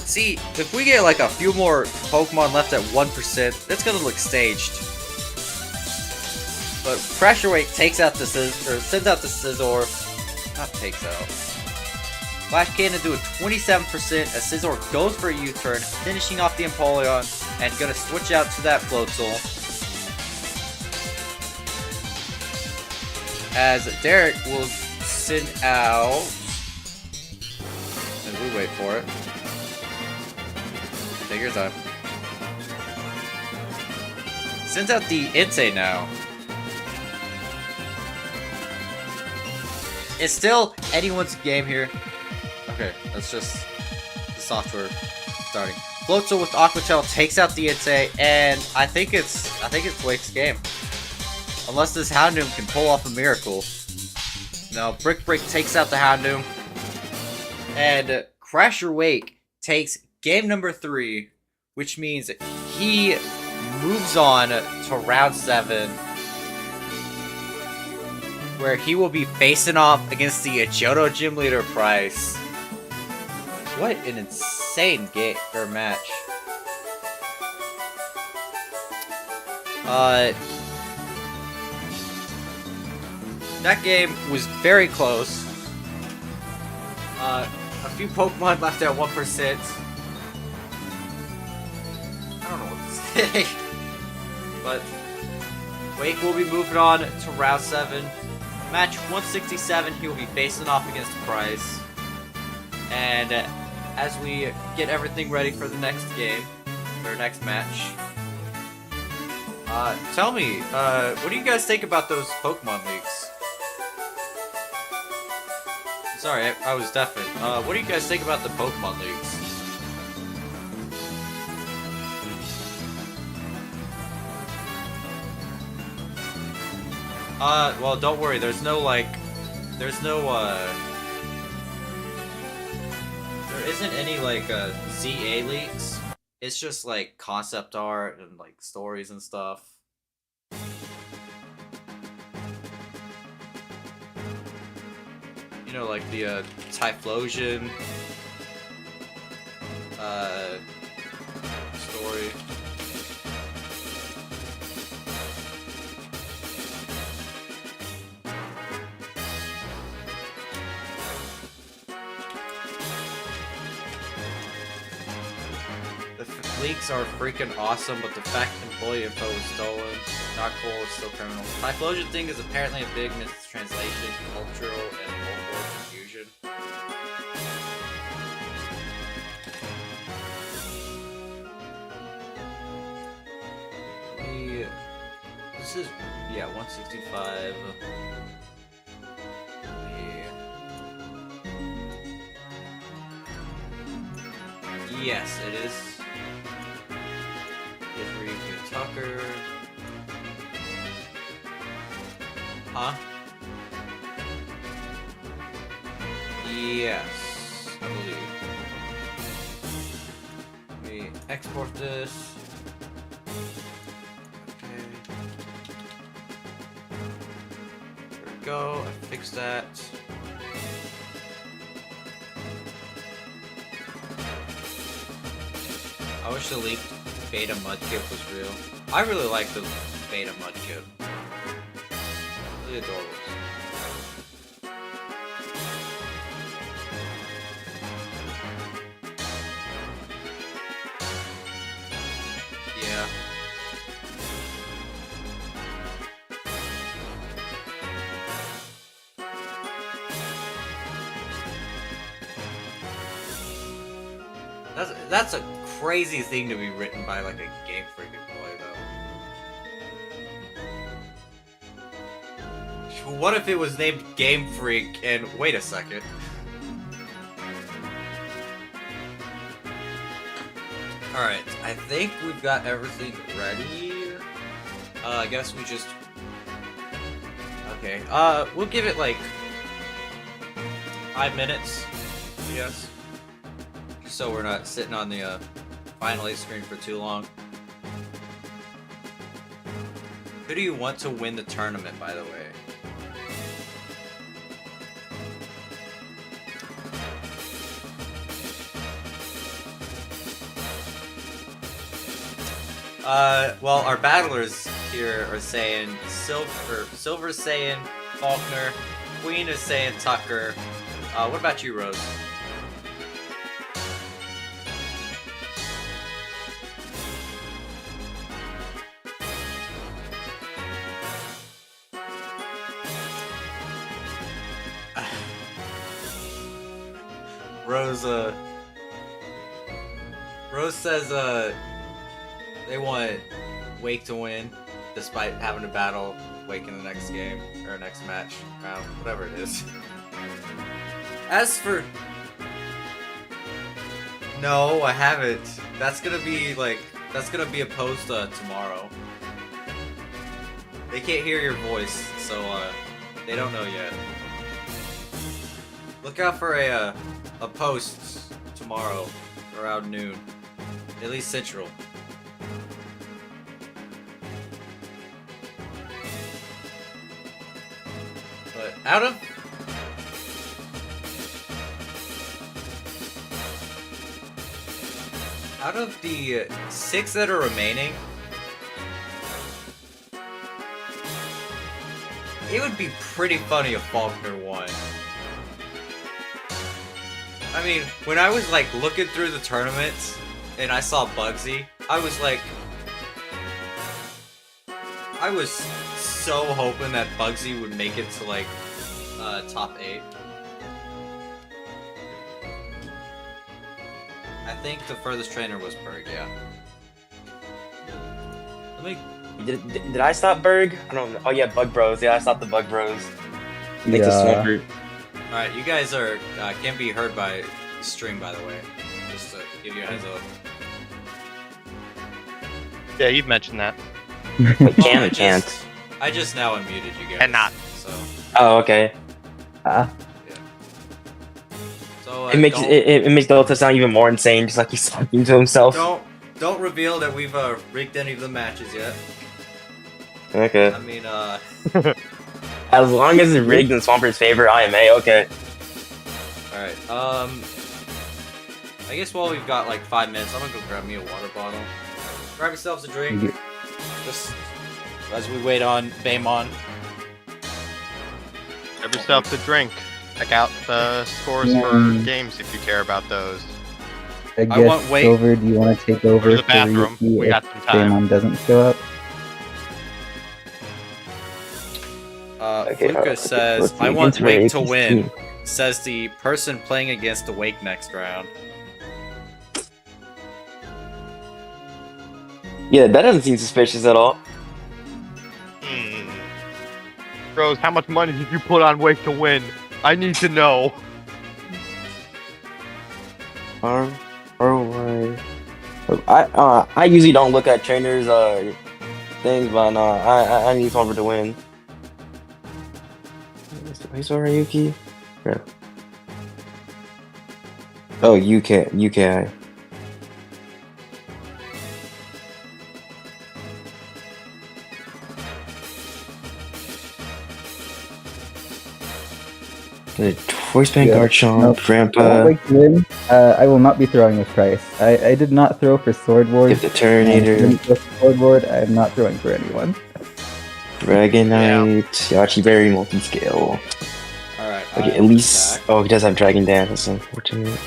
[SPEAKER 1] See, if we get like a few more Pokemon left at 1%, that's gonna look staged. But Pressure Wake takes out the sends out the Scizor. Not takes out. Flash Cannon doing 27% as Scizor goes for a U-turn, finishing off the Empoleon, and gonna switch out to that Floatzel. As Derek will send out... as we wait for it. Take your time. Sends out the Entei now. It's still anyone's game here. Okay, that's just the software starting. Floatzel with Aqua Tail takes out the Entei, and I think it's Wake's game. Unless this Houndoom can pull off a miracle. No, Brick Break takes out the Houndoom. And Crasher Wake takes game number 3, which means he moves on to round 7, where he will be facing off against the Johto Gym Leader Price. What an insane game or match. That game was very close. A few Pokemon left at 1%. I don't know what to say. But Wake will be moving on to round 7. Match 167, he will be facing off against Price. And as we get everything ready for the next game, or next match, tell me, what do you guys think about those Pokemon leaks? Sorry, I was deafened. What do you guys think about the Pokemon leaks? Well, don't worry, there's no, there isn't any like ZA leaks. It's just like concept art and like stories and stuff. You know, like the Typhlosion story. The leaks are freaking awesome, but the fact employee info was stolen, not cool, it's still criminal. Typhlosion thing is apparently a big mistranslation, cultural and local confusion. This is, yeah, 165. Yes, it is. Avery Tucker. Huh? Yes, I believe. Let me export this. Okay. There we go. I fixed that. I wish the leaked beta mudkip was real. I really like the beta mudkip. Really adorable. Yeah. That's a crazy thing to be written by like a Game Freak employee though. What if it was named Game Freak and wait a second. Alright, I think we've got everything ready. I guess we just okay. We'll give it like 5 minutes, I guess. So we're not sitting on the Final 8 screen for too long. Who do you want to win the tournament, by the way? Well, our battlers here are saying Silver's saying Faulkner, Queen is saying Tucker. What about you, Rose? Rose says they want Wake to win, despite having to battle Wake in the next game or next match, round, whatever it is. As for no, I haven't. That's gonna be a post tomorrow. They can't hear your voice, so they don't know yet. Look out for a post tomorrow around noon, at least Central. But out of the 6 that are remaining, it would be pretty funny if Faulkner won. I mean, when I was like looking through the tournaments and I saw Bugsy, I was so hoping that Bugsy would make it to like top 8. I think the furthest trainer was Berg, yeah. Let me.
[SPEAKER 3] Did I stop Berg? I don't know. Oh yeah, Bug Bros. Yeah, I stopped the Bug Bros. Make the swimmer.
[SPEAKER 1] Alright, you guys are can be heard by stream, by the way. Just to give you a heads up.
[SPEAKER 4] Yeah, you've mentioned that.
[SPEAKER 3] Wait, can or can't?
[SPEAKER 1] I just now unmuted you guys.
[SPEAKER 4] And not.
[SPEAKER 1] So.
[SPEAKER 3] Oh, okay.
[SPEAKER 1] Yeah. So
[SPEAKER 3] It makes it makes Delta sound even more insane, just like he's talking to himself.
[SPEAKER 1] Don't reveal that we've rigged any of the matches yet.
[SPEAKER 3] Okay.
[SPEAKER 1] I mean,
[SPEAKER 3] As long as it's rigged in Swamper's favor, I am okay.
[SPEAKER 1] Alright, I guess while we've got like 5 minutes, I'm gonna go grab me a water bottle. Grab yourselves a drink. Just as we wait on Baemon.
[SPEAKER 4] Grab yourself a drink. Check out the scores for games if you care about those.
[SPEAKER 2] I guess,
[SPEAKER 1] want weight.
[SPEAKER 2] Silver, do you want to take
[SPEAKER 4] Go
[SPEAKER 2] over
[SPEAKER 4] to the bathroom.
[SPEAKER 2] for Ryuki
[SPEAKER 4] We
[SPEAKER 2] if
[SPEAKER 4] got some time.
[SPEAKER 2] Daemon doesn't show up?
[SPEAKER 3] Okay,
[SPEAKER 1] Lucas says,
[SPEAKER 3] let's see,
[SPEAKER 1] I want
[SPEAKER 3] against
[SPEAKER 1] Wake to
[SPEAKER 3] Ryuki's
[SPEAKER 1] win.
[SPEAKER 3] team.
[SPEAKER 1] Says the person playing against the Wake next round.
[SPEAKER 3] Yeah, that doesn't seem suspicious at all.
[SPEAKER 4] Rose, how much money did you put on Wake to win? I need to know.
[SPEAKER 3] I usually don't look at trainers things, but no, I need Swamper to win. Who's Ryuki? Yeah. Oh, UKI. The voice bank
[SPEAKER 2] Yeah,
[SPEAKER 3] Garchomp,
[SPEAKER 2] nope. I
[SPEAKER 3] Grandpa,
[SPEAKER 2] like to win. I will not be throwing a price. I did not throw for Sword Wars.
[SPEAKER 3] Give the
[SPEAKER 2] and I
[SPEAKER 3] Terminator,
[SPEAKER 2] didn't throw for Sword Ward. I am not throwing for anyone.
[SPEAKER 3] Dragonite, Yachi Berry, multi-scale.
[SPEAKER 1] Alright,
[SPEAKER 3] Okay, at least. Oh, he does have Dragon Dance. That's unfortunate.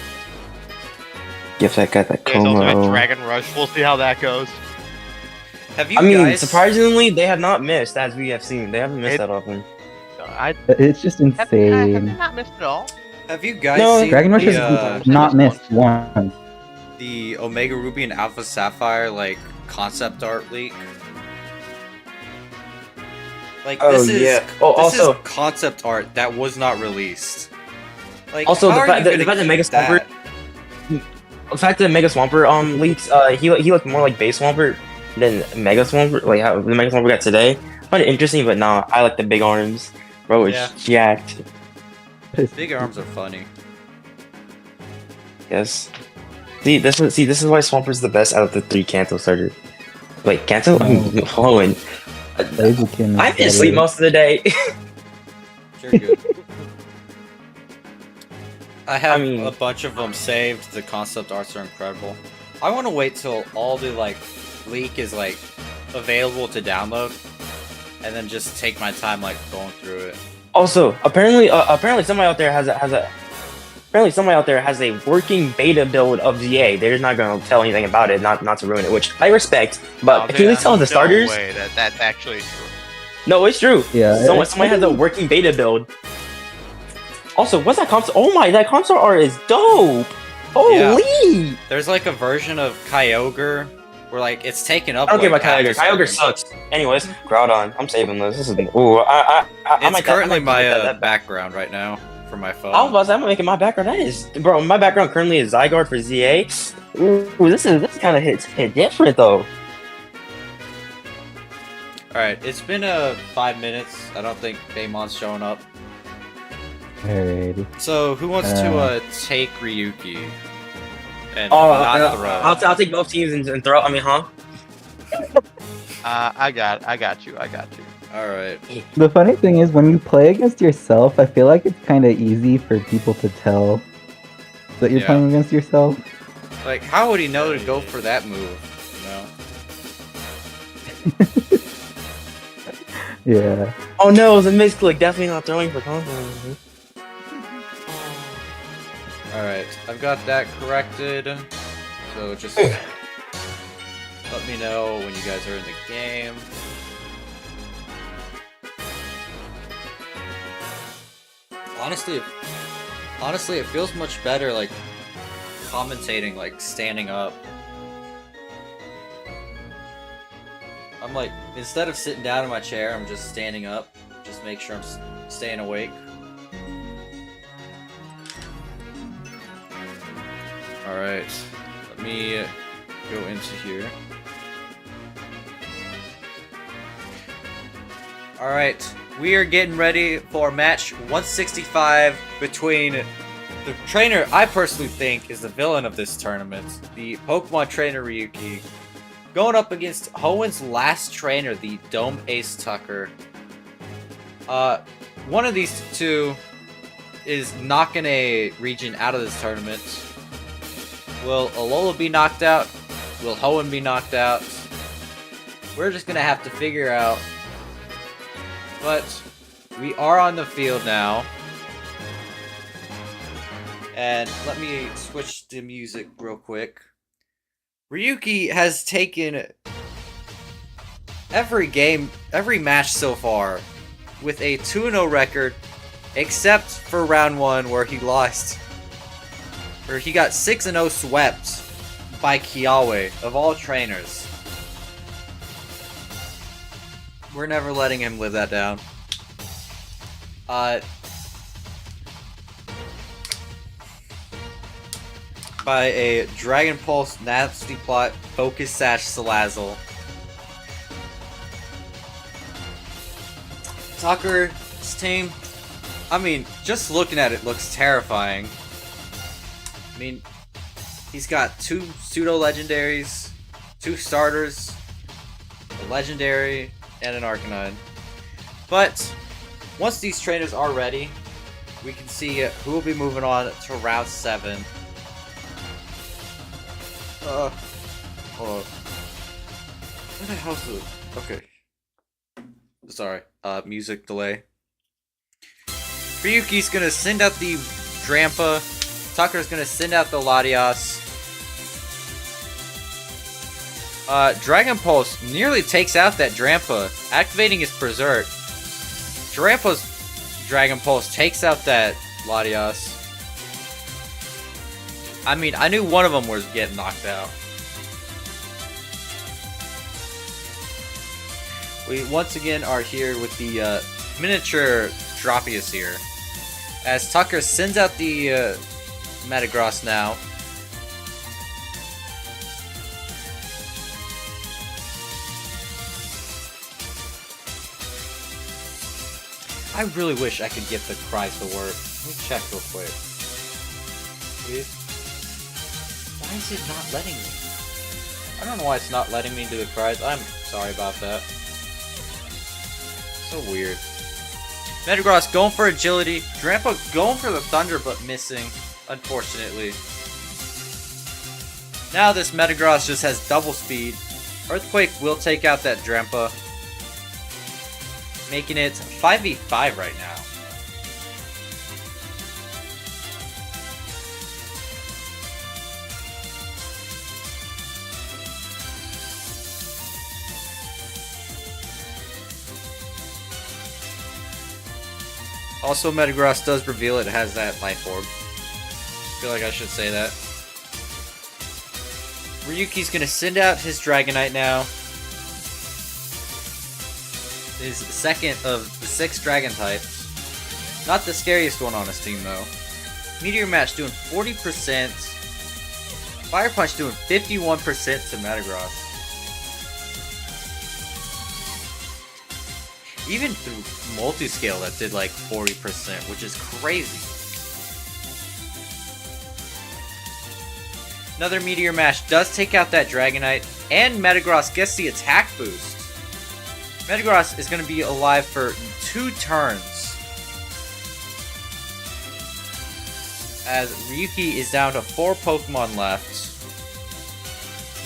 [SPEAKER 3] Give that guy that
[SPEAKER 4] There's also a
[SPEAKER 3] Como.
[SPEAKER 4] Dragon Rush. We'll see how that goes.
[SPEAKER 1] Have you
[SPEAKER 3] I mean,
[SPEAKER 1] guys...
[SPEAKER 3] surprisingly, they have not missed, as we have seen. They haven't missed that often.
[SPEAKER 4] I
[SPEAKER 2] It's just
[SPEAKER 4] have
[SPEAKER 2] insane.
[SPEAKER 4] not missed at all.
[SPEAKER 1] Have you guys
[SPEAKER 3] No,
[SPEAKER 1] seen
[SPEAKER 2] Dragon Rush
[SPEAKER 1] the,
[SPEAKER 2] has not missed one.
[SPEAKER 1] the Omega Ruby and Alpha Sapphire, like, concept art leak? Like,
[SPEAKER 3] Oh,
[SPEAKER 1] this is,
[SPEAKER 3] yeah. Oh,
[SPEAKER 1] this
[SPEAKER 3] also-
[SPEAKER 1] is concept art that was not released. Like,
[SPEAKER 3] Also,
[SPEAKER 1] how
[SPEAKER 3] the
[SPEAKER 1] are
[SPEAKER 3] fact
[SPEAKER 1] you
[SPEAKER 3] that-
[SPEAKER 1] gonna
[SPEAKER 3] the fact that Mega
[SPEAKER 1] keep that?
[SPEAKER 3] The fact that Mega Swampert leaks, he looked more like Base Swampert than Mega Swampert, like how the Mega Swampert we got today. I find it interesting, but nah, I like the big arms. Bro, it's
[SPEAKER 1] Yeah.
[SPEAKER 3] jacked.
[SPEAKER 1] Big arms are funny.
[SPEAKER 3] Yes. This is why Swampert's the best out of the 3 Kanto starters. Wait, Kanto? I'm following.
[SPEAKER 2] Blaziken
[SPEAKER 3] I
[SPEAKER 2] is
[SPEAKER 3] didn't sleep
[SPEAKER 2] better.
[SPEAKER 3] most of the day.
[SPEAKER 1] You're good. I have
[SPEAKER 3] I mean-
[SPEAKER 1] a bunch of them saved. The concept arts are incredible. I want to wait till all the like leak is like available to download, and then just take my time like going through it.
[SPEAKER 3] Also, apparently somebody out there has a working beta build of ZA. They're just not gonna tell anything about it, not to ruin it, which I respect. But if you at least tell the
[SPEAKER 4] no
[SPEAKER 3] starters,
[SPEAKER 4] way that's actually true.
[SPEAKER 3] no, it's true.
[SPEAKER 2] Yeah,
[SPEAKER 3] Somebody has a working beta build. Also, what's that console? Oh my, that console art is dope. Holy!
[SPEAKER 1] There's like a version of Kyogre where like it's taken up.
[SPEAKER 3] I don't care
[SPEAKER 1] like,
[SPEAKER 3] about Kyogre.
[SPEAKER 1] half the
[SPEAKER 3] Kyogre
[SPEAKER 1] screen.
[SPEAKER 3] sucks. Anyways, Groudon. I'm saving this. This is ooh. I
[SPEAKER 1] It's
[SPEAKER 3] might
[SPEAKER 1] currently
[SPEAKER 3] might
[SPEAKER 1] my
[SPEAKER 3] make that
[SPEAKER 1] background right now for my phone.
[SPEAKER 3] I was about to say, I'm making my background. That is, bro. My background currently is Zygarde for ZA. Ooh, this kind of hit different though.
[SPEAKER 1] Alright, it's been 5 minutes. I don't think Baymon's showing up.
[SPEAKER 2] Alrighty.
[SPEAKER 1] So who wants to take Ryuki? And
[SPEAKER 3] Oh,
[SPEAKER 1] not throw?
[SPEAKER 3] I'll take both teams and throw. I mean, huh?
[SPEAKER 4] I got you.
[SPEAKER 1] Alright.
[SPEAKER 2] The funny thing is, when you play against yourself, I feel like it's kind of easy for people to tell that you're
[SPEAKER 1] Yeah.
[SPEAKER 2] playing against yourself.
[SPEAKER 1] Like, how would he know to go for that move? You know?
[SPEAKER 2] Yeah.
[SPEAKER 3] Oh no, it was a misclick. Definitely not throwing for combo.
[SPEAKER 1] Alright, I've got that corrected. So just let me know when you guys are in the game. Honestly, it feels much better, like, commentating, like, standing up. I'm like, instead of sitting down in my chair, I'm just standing up. Just make sure I'm staying awake. Alright, let me go into here. Alright, we are getting ready for match 165 between the trainer I personally think is the villain of this tournament, the Pokemon trainer Ryuki, going up against Hoenn's last trainer, the Dome Ace Tucker. One of these two is knocking a region out of this tournament. Will Alola be knocked out? Will Hoenn be knocked out? We're just gonna have to figure out. But we are on the field now. And let me switch the music real quick. Ryuki has taken every match so far with a 2-0 record, except for round 1 where he lost. Where he got 6-0 swept by Kiawe, of all trainers. We're never letting him live that down. By a Dragon Pulse Nasty Plot Focus Sash Salazzle. Tucker's team, I mean, just looking at it looks terrifying. I mean, he's got 2 pseudo-legendaries, 2 starters, a legendary, and an Arcanine. But once these trainers are ready, we can see who will be moving on to round 7. Hold on. Where the hell's the... Okay. Sorry. Music delay. Ryuki's gonna send out the Drampa. Tucker's gonna send out the Latias. Dragon Pulse nearly takes out that Drampa, activating his Berserk. Drampa's Dragon Pulse takes out that Latias. I mean, I knew one of them was getting knocked out. We once again are here with the miniature Dropius here. As Tucker sends out the Metagross now. I really wish I could get the cries to work. Let me check real quick. Please. Why is it not letting me? I don't know why it's not letting me do the cries. I'm sorry about that. So weird. Metagross going for agility. Drampa going for the thunder but missing, unfortunately. Now this Metagross just has double speed. Earthquake will take out that Drampa, making it 5v5 right now. Also, Metagross does reveal it has that Life Orb. I feel like I should say that. Ryuki's gonna send out his Dragonite now. His second of the 6 Dragon types. Not the scariest one on his team though. Meteor Mash doing 40%. Fire Punch doing 51% to Metagross. Even through Multiscale that did like 40%, which is crazy. Another Meteor Mash does take out that Dragonite, and Metagross gets the attack boost. Metagross is going to be alive for 2 turns. As Ryuki is down to 4 Pokemon left.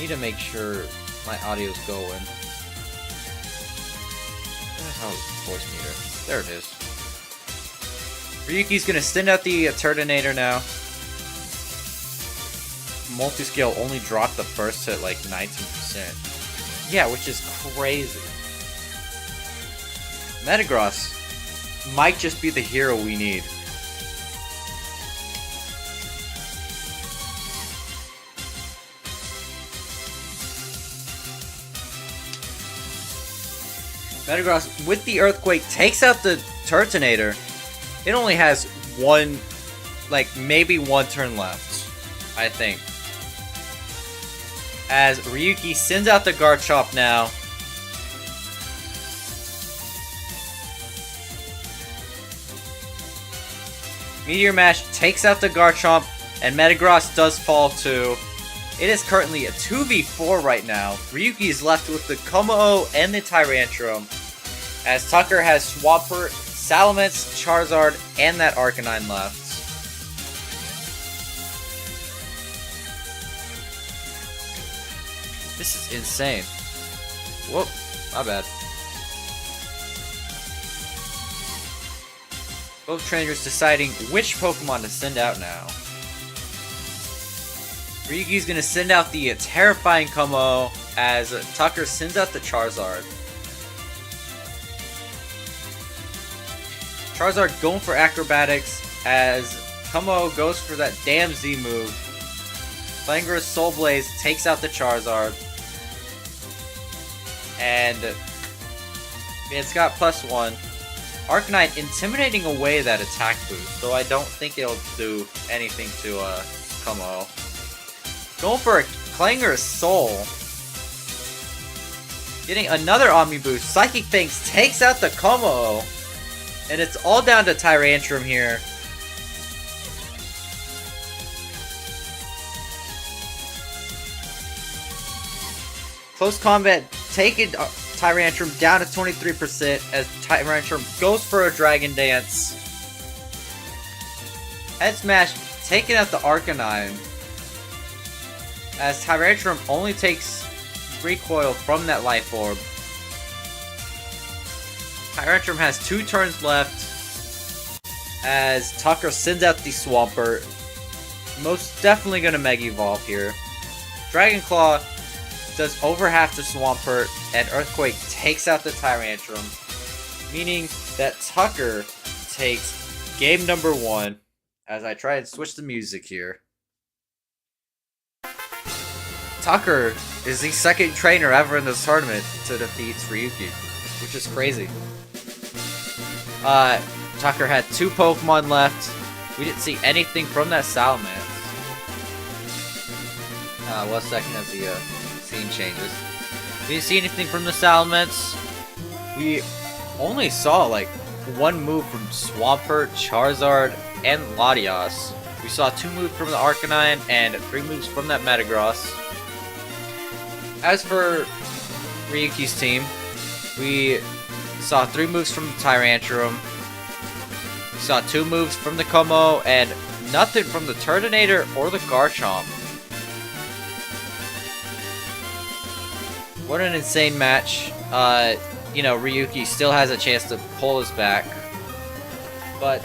[SPEAKER 1] Need to make sure my audio's going. Oh, voice meter. There it is. Ryuki's gonna send out the Turtonator now. Multiscale only dropped the first hit like 19%. Yeah, which is crazy. Metagross might just be the hero we need. Metagross, with the Earthquake, takes out the Turtonator. It only has one, like, maybe 1 turn left, I think. As Ryuki sends out the Garchomp now. Meteor Mash takes out the Garchomp, and Metagross does fall too. It is currently a 2v4 right now. Ryuki is left with the Como and the Tyrantrum, as Tucker has Swampert, Salamence, Charizard, and that Arcanine left. This is insane. Whoop, my bad. Both trainers deciding which Pokemon to send out now. Ryuki's gonna send out the terrifying Como as Tucker sends out the Charizard. Charizard going for Acrobatics as Como goes for that damn Z move. Clanger's Soul Blaze takes out the Charizard. And it's got +1. Arcanine intimidating away that attack boost, though I don't think it'll do anything to Como. Going for a Clanger's Soul. Getting another Omni Boost. Psychic Fangs takes out the Como. And it's all down to Tyrantrum here. Close combat taking Tyrantrum down to 23% as Tyrantrum goes for a Dragon Dance. Head Smash taking out the Arcanine as Tyrantrum only takes recoil from that Life Orb. Tyrantrum has 2 turns left as Tucker sends out the Swampert. Most definitely going to Mega Evolve here. Dragon Claw does over half the Swampert, and Earthquake takes out the Tyrantrum, meaning that Tucker takes game number 1 as I try and switch the music here. Tucker is the second trainer ever in this tournament to defeat Ryuki, which is crazy. Tucker had 2 Pokemon left. We didn't see anything from that Salamence. 1 second as the scene changes. We didn't see anything from the Salamence. We only saw like 1 move from Swampert, Charizard, and Latias. We saw 2 moves from the Arcanine and 3 moves from that Metagross. As for Ryuki's team, we saw 3 moves from the Tyrantrum. We saw 2 moves from the Como and nothing from the Turtonator or the Garchomp. What an insane match. You know, Ryuki still has a chance to pull us back. But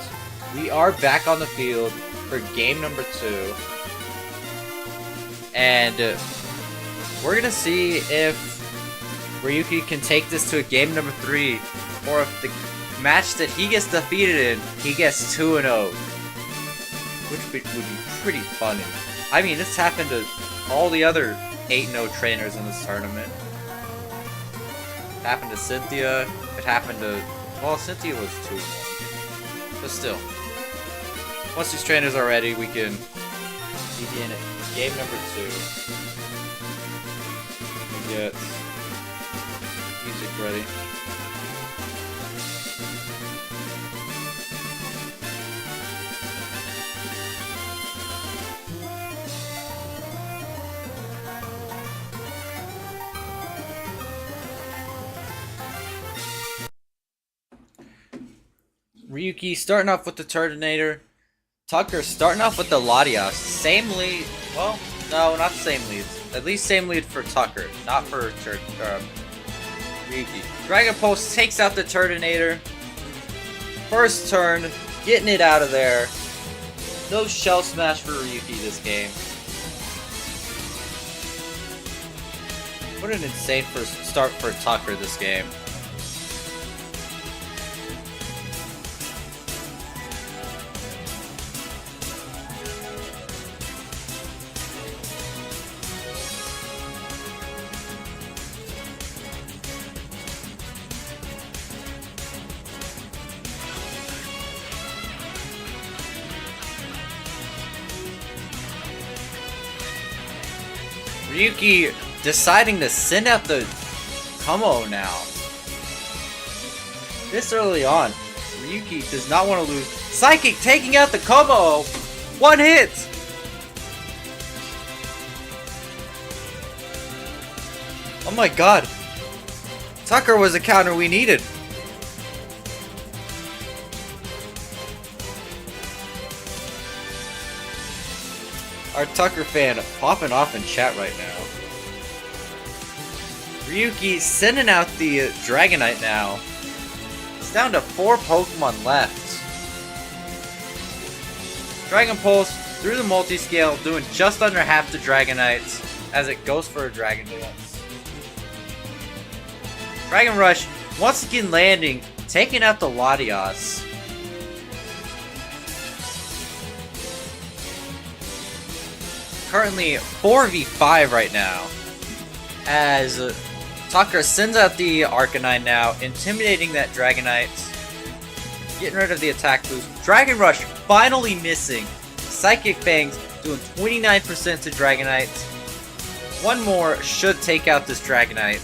[SPEAKER 1] we are back on the field for game number 2. And we're gonna see if Ryuki can take this to a game number 3, or if the match that he gets defeated in, he gets 2-0. Which would be pretty funny. I mean, this happened to all the other 8-0 trainers in this tournament. It happened to Cynthia, it happened to... well, Cynthia was 2-1. But still. Once these trainers are ready, we can begin game number 2. Get music ready. Ryuki starting off with the Turtonator. Tucker starting off with the Latias. Same lead. Well, no, not the same lead. At least same lead for Tucker, not for Ryuki. Dragon Pulse takes out the Turtonator. First turn, getting it out of there. No Shell Smash for Ryuki this game. What an insane first start for Tucker this game. Ryuki deciding to send out the Como now. This early on, Ryuki does not want to lose Psychic taking out the combo. One hit. Oh my god. Tucker was the counter we needed. Our Tucker fan popping off in chat right now. Ryuki sending out the Dragonite now. It's down to 4 Pokemon left. Dragon Pulse through the multi-scale, doing just under half the Dragonites as it goes for a Dragon Dance. Dragon Rush once again landing, taking out the Latias. Currently 4v5 right now, as Tucker sends out the Arcanine now, intimidating that Dragonite, getting rid of the attack boost. Dragon Rush finally missing. Psychic Fangs doing 29% to Dragonite. One more should take out this Dragonite.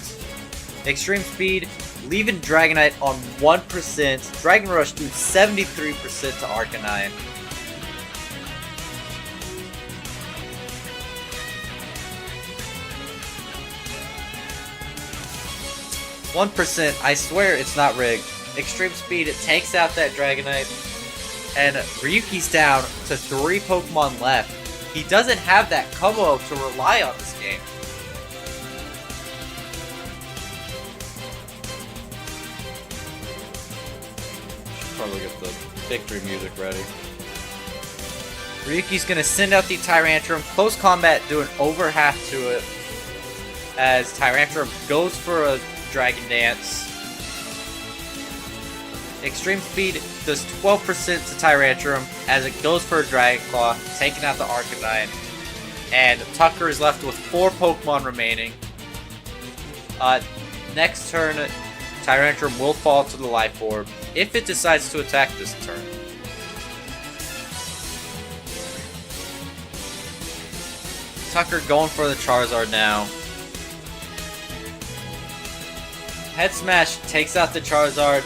[SPEAKER 1] Extreme Speed leaving Dragonite on 1%. Dragon Rush doing 73% to Arcanine. %, I swear it's not rigged. Extreme Speed, it takes out that Dragonite. And Ryuki's down to 3 Pokemon left. He doesn't have that combo to rely on this game. Should probably get the victory music ready. Ryuki's gonna send out the Tyrantrum. Close combat doing over half to it. As Tyrantrum goes for a Dragon Dance. Extreme Speed does 12% to Tyrantrum as it goes for a Dragon Claw, taking out the Arcanine. And Tucker is left with 4 Pokemon remaining. Next turn, Tyrantrum will fall to the Life Orb if it decides to attack this turn. Tucker going for the Charizard now. Head Smash takes out the Charizard.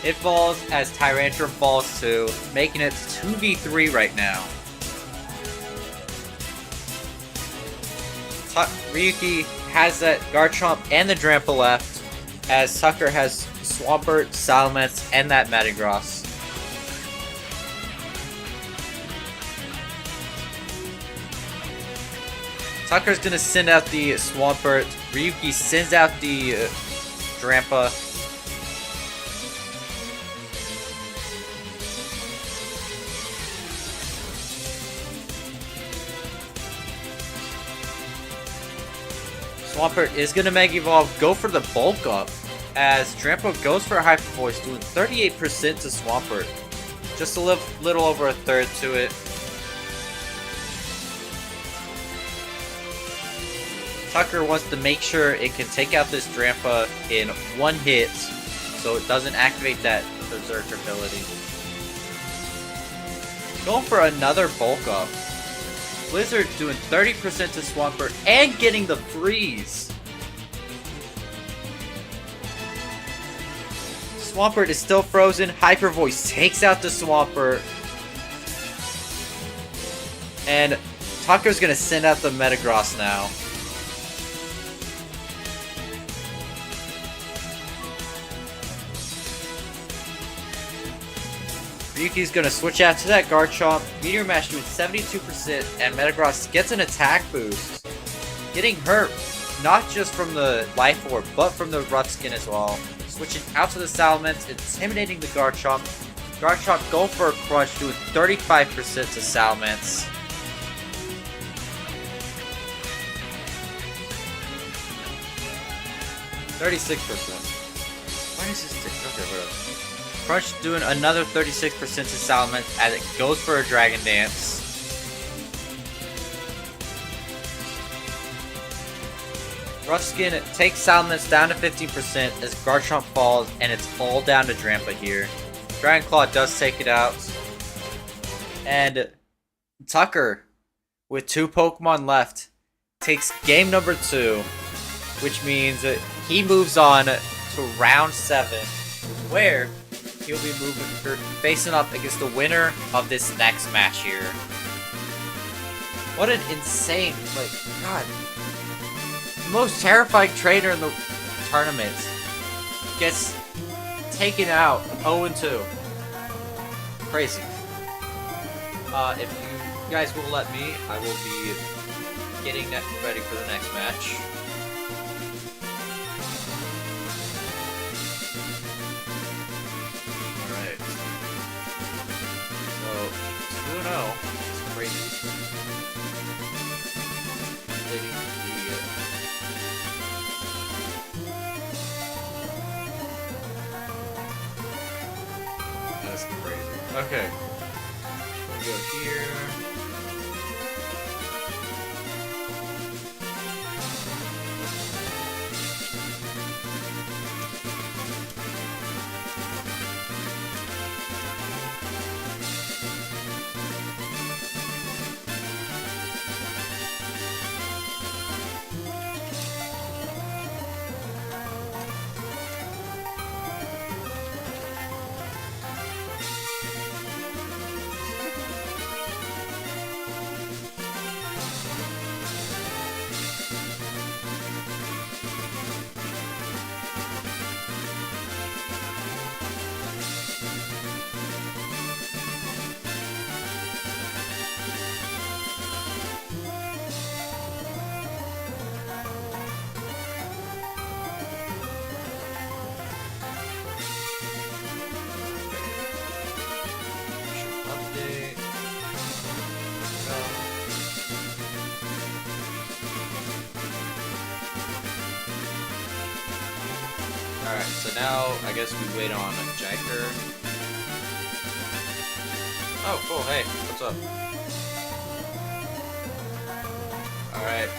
[SPEAKER 1] It falls as Tyrantrum falls too, making it 2v3 right now. Ryuki has that Garchomp and the Drampa left, as Tucker has Swampert, Salamence, and that Metagross. Tucker's gonna send out the Swampert. Ryuki sends out the Drampa. Swampert is going to Mega Evolve, go for the Bulk Up, as Drampa goes for a Hyper Voice, doing 38% to Swampert. Just a little over a third to it. Tucker wants to make sure it can take out this Drampa in one hit, so it doesn't activate that Berserker ability. Going for another Bulk Up. Blizzard doing 30% to Swampert and getting the freeze. Swampert is still frozen. Hyper Voice takes out the Swampert. And Tucker's gonna send out the Metagross now. Ryuki's gonna switch out to that Garchomp. Meteor Mash doing 72%, and Metagross gets an attack boost. Getting hurt, not just from the Life Orb, but from the Rough Skin as well. Switching out to the Salamence, intimidating the Garchomp. Garchomp going for a Crunch, doing 35% to Salamence. Why is this tick? Okay, whatever. Crunch doing another 36% to Salamence as it goes for a Dragon Dance. Rough Skin takes Salamence down to 15% as Garchomp falls, and it's all down to Drampa here. Dragon Claw does take it out. And Tucker, with 2 Pokemon left, takes game number 2, which means that he moves on to round 7, where he'll be facing up against the winner of this next match here. What an insane, like, God. The most terrifying trainer in the tournament gets taken out 0-2. Crazy. If you guys will let me, I will be getting that ready for the next match. Alright. So, 2-0. It's crazy. That's crazy. Okay. We go here. Update. Alright, so now I guess we wait on Jacker. Oh, cool, hey, what's up? Alright.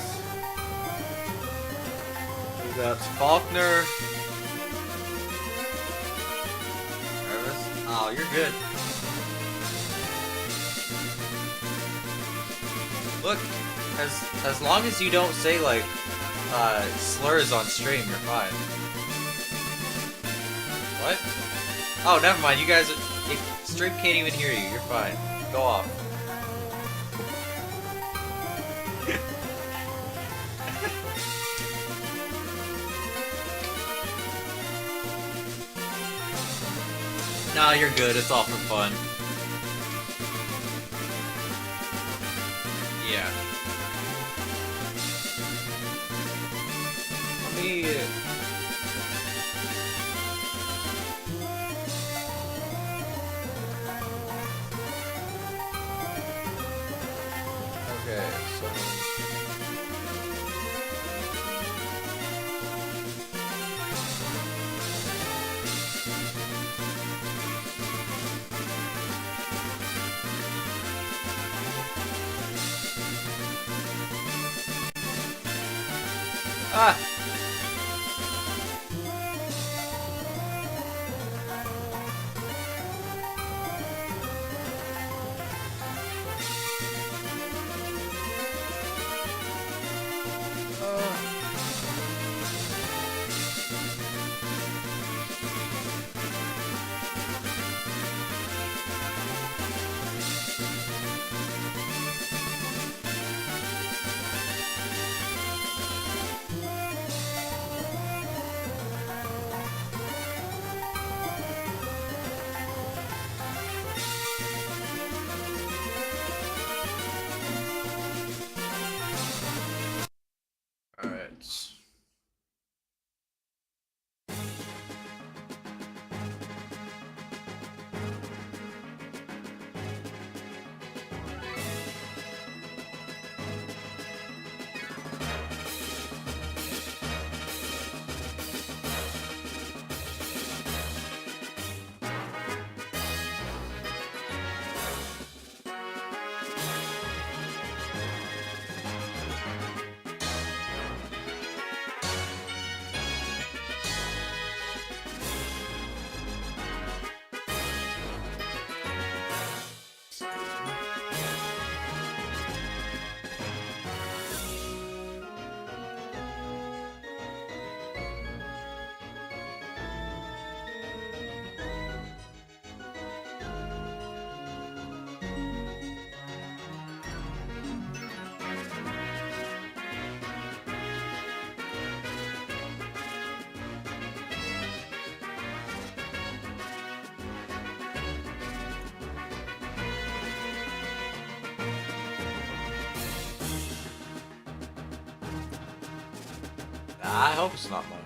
[SPEAKER 1] We got Faulkner. Nervous? Oh, you're good. Look, as long as you don't say like slurs on stream, you're fine. What? Oh, never mind. You guys, stream can't even hear you. You're fine. Go off. Nah, you're good. It's all for fun. Yeah. Let me. Okay, so. Ah! I hope it's not mine.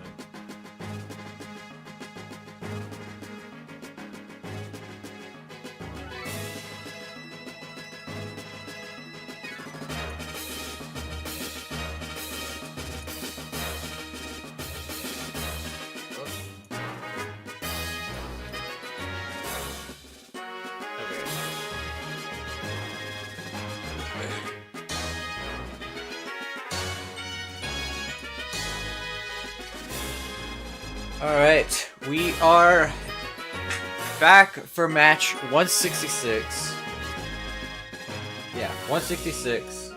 [SPEAKER 1] Alright, we are back for match 166. Yeah, 166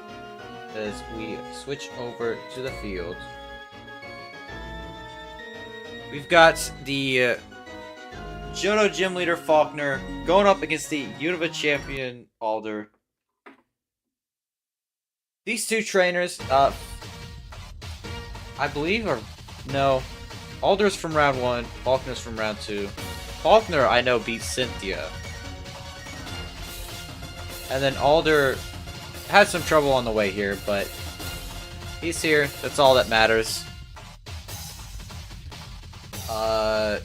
[SPEAKER 1] as we switch over to the field. We've got the Johto Gym Leader Faulkner going up against the Unova Champion Alder. These two trainers, I believe, are... No. Alder's from round 1, Faulkner's from round 2. Faulkner, I know, beat Cynthia. And then Alder had some trouble on the way here, but he's here. That's all that matters. Yeah,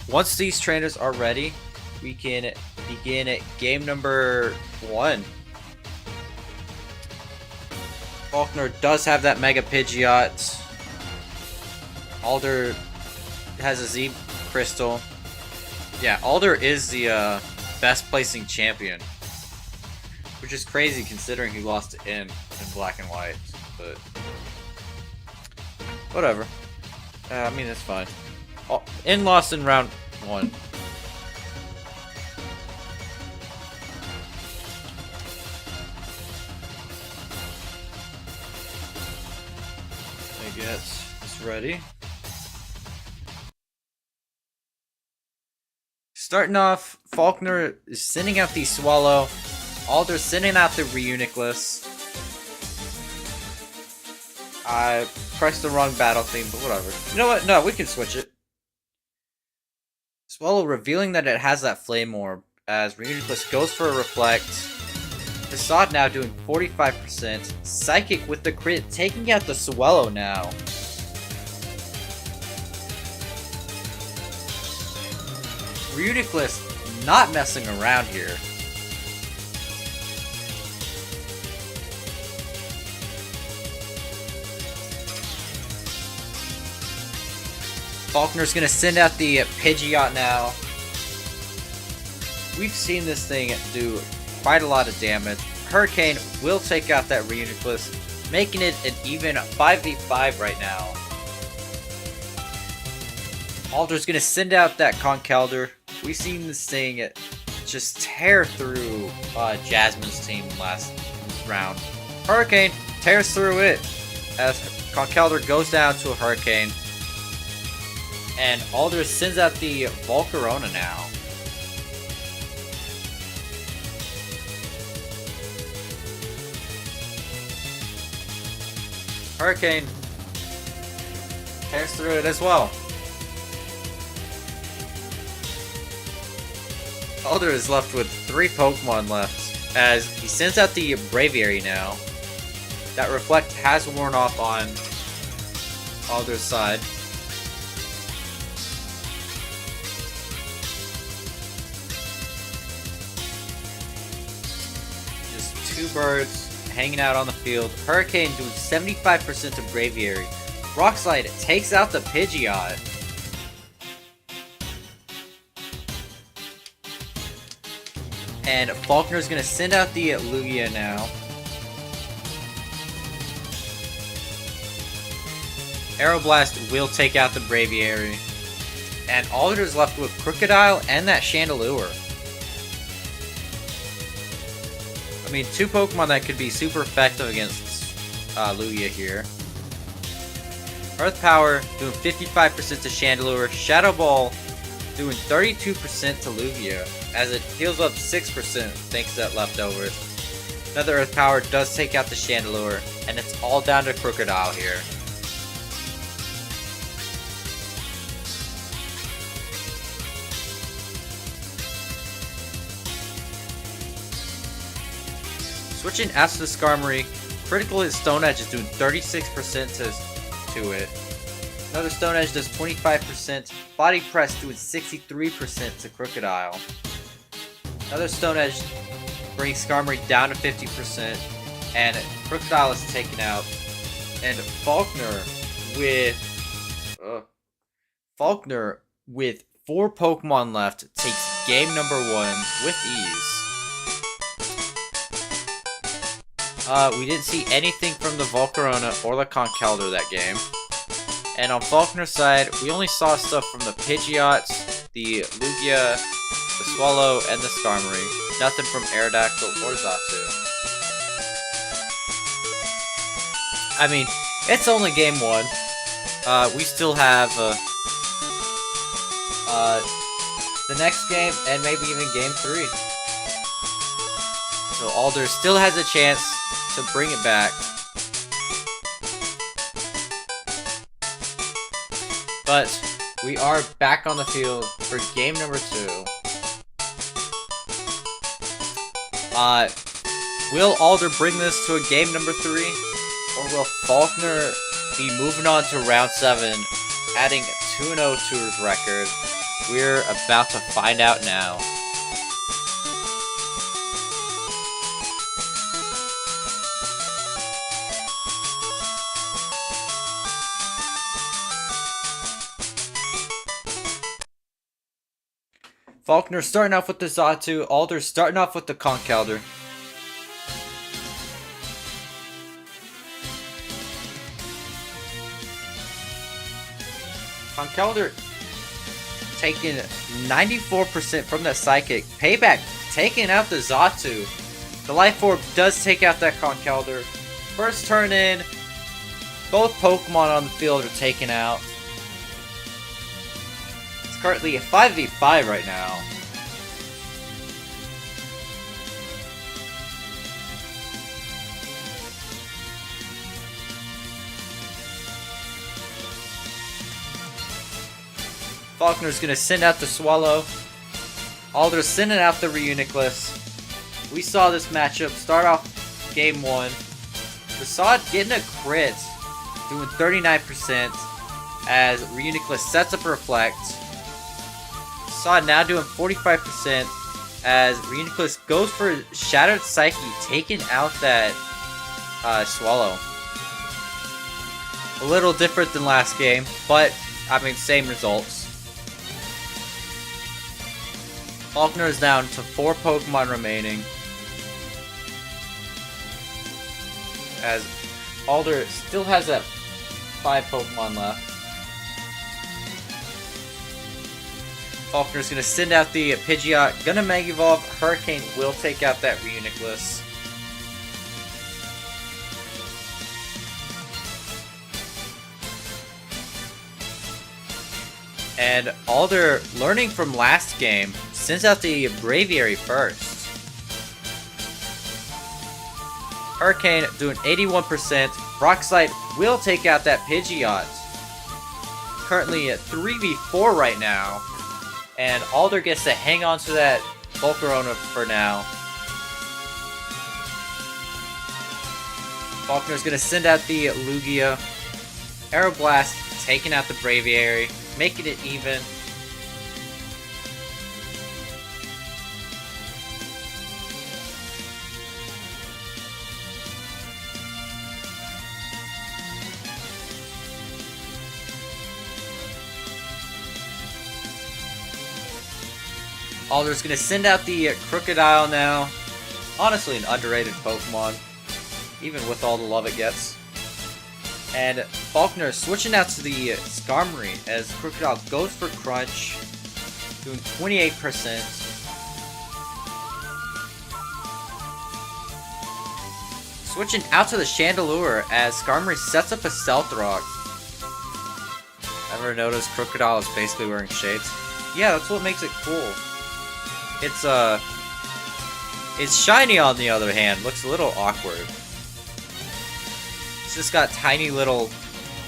[SPEAKER 1] once these trainers are ready, we can begin game number 1. Faulkner does have that Mega Pidgeot. Alder has a Z Crystal. Yeah, Alder is the best placing champion. Which is crazy considering he lost to in Black and White. But whatever. I mean, that's fine. In lost in round 1. I guess it's ready. Starting off, Faulkner is sending out the Swallow. Alder sending out the Reuniclus. I pressed the wrong battle theme, but whatever. You know what? No, we can switch it. Swallow revealing that it has that Flame Orb, as Reuniclus goes for a Reflect. Facade now doing 45%. Psychic with the crit, taking out the Swallow now. Reuniclus not messing around here. Faulkner's gonna send out the Pidgeot now. We've seen this thing do quite a lot of damage. Hurricane will take out that Reuniclus, making it an even 5v5 right now. Alder's gonna send out that Conkeldurr. We've seen this thing just tear through Jasmine's team last round. Hurricane tears through it as Conkeldurr goes down to a Hurricane. And Alder sends out the Volcarona now. Hurricane tears through it as well. Alder is left with 3 Pokemon left, as he sends out the Braviary now. That Reflect has worn off on Alder's side. Just 2 birds hanging out on the field. Hurricane doing 75% of Braviary. Rock Slide takes out the Pidgeot. And Faulkner's gonna send out the Lugia now. Aeroblast will take out the Braviary. And Alder's left with Crocodile and that Chandelure. I mean, 2 Pokemon that could be super effective against Lugia here. Earth Power doing 55% to Chandelure. Shadow Ball doing 32% to Lugia, as it heals up 6% thanks to that leftovers. Another Earth Power does take out the Chandelure, and it's all down to Crocodile here. Switching out to the Skarmory, critical hit Stone Edge is doing 36% to to it. Another Stone Edge does 25%. Body Press doing 63% to Crocodile. Another Stone Edge brings Skarmory down to 50%. And Crocodile is taken out. And Faulkner with 4 Pokemon left takes game number 1 with ease. We didn't see anything from the Volcarona or the Conkeldurr that game. And on Faulkner's side, we only saw stuff from the Pidgeot, the Lugia, the Swallow, and the Skarmory. Nothing from Aerodactyl or Xatu. I mean, it's only game 1. We still have the next game and maybe even game 3. So Alder still has a chance to bring it back. But we are back on the field for game number 2. Will Alder bring this to a game number 3? Or will Faulkner be moving on to round 7, adding 2-0 to his record? We're about to find out now. Faulkner starting off with the Xatu, Alder starting off with the Conkeldurr. Conkeldurr taking 94% from that Psychic. Payback taking out the Xatu. The Life Orb does take out that Conkeldurr. First turn in, both Pokemon on the field are taken out. It's currently a 5v5 right now. Faulkner's gonna send out the Swallow. Alder's sending out the Reuniclus. We saw this matchup start off game 1. Rasad getting a crit, doing 39% as Reuniclus sets up a Reflect. Rasad now doing 45% as Reuniclus goes for Shattered Psyche, taking out that Swallow. A little different than last game, but I mean, same results. Faulkner is down to 4 Pokemon remaining. As Alder still has that 5 Pokemon left. Faulkner's gonna send out the Pidgeot, gonna Mega Evolve. Hurricane will take out that Reuniclus. And Alder, learning from last game, sends out the Braviary first. Hurricane doing 81%. Rockslide will take out that Pidgeot. Currently at 3v4 right now. And Alder gets to hang on to that Volcarona for now. Faulkner's gonna send out the Lugia. Aeroblast taking out the Braviary, making it even. Alder's gonna send out the Crocodile now. Honestly, an underrated Pokemon, even with all the love it gets. And Faulkner switching out to the Skarmory as Crocodile goes for Crunch, doing 28%. Switching out to the Chandelure as Skarmory sets up a Stealth Rock. Ever noticed Crocodile is basically wearing shades? Yeah, that's what makes it cool. It's shiny on the other hand, looks a little awkward. It's just got tiny little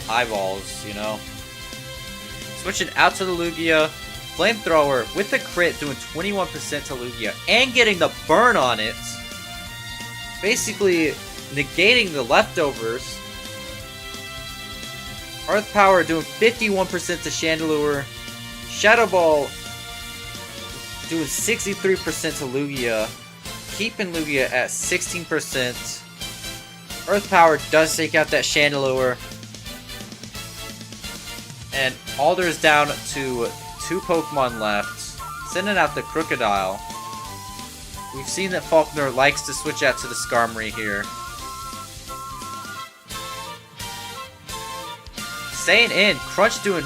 [SPEAKER 1] eyeballs, you know? Switching out to the Lugia. Flamethrower with the crit doing 21% to Lugia and getting the burn on it. Basically negating the leftovers. Earth Power doing 51% to Chandelure. Shadow Ball doing 63% to Lugia. Keeping Lugia at 16%. Earth Power does take out that Chandelure. And Alder's down to 2 Pokemon left. Sending out the Crocodile. We've seen that Faulkner likes to switch out to the Skarmory here. Staying in, Crunch doing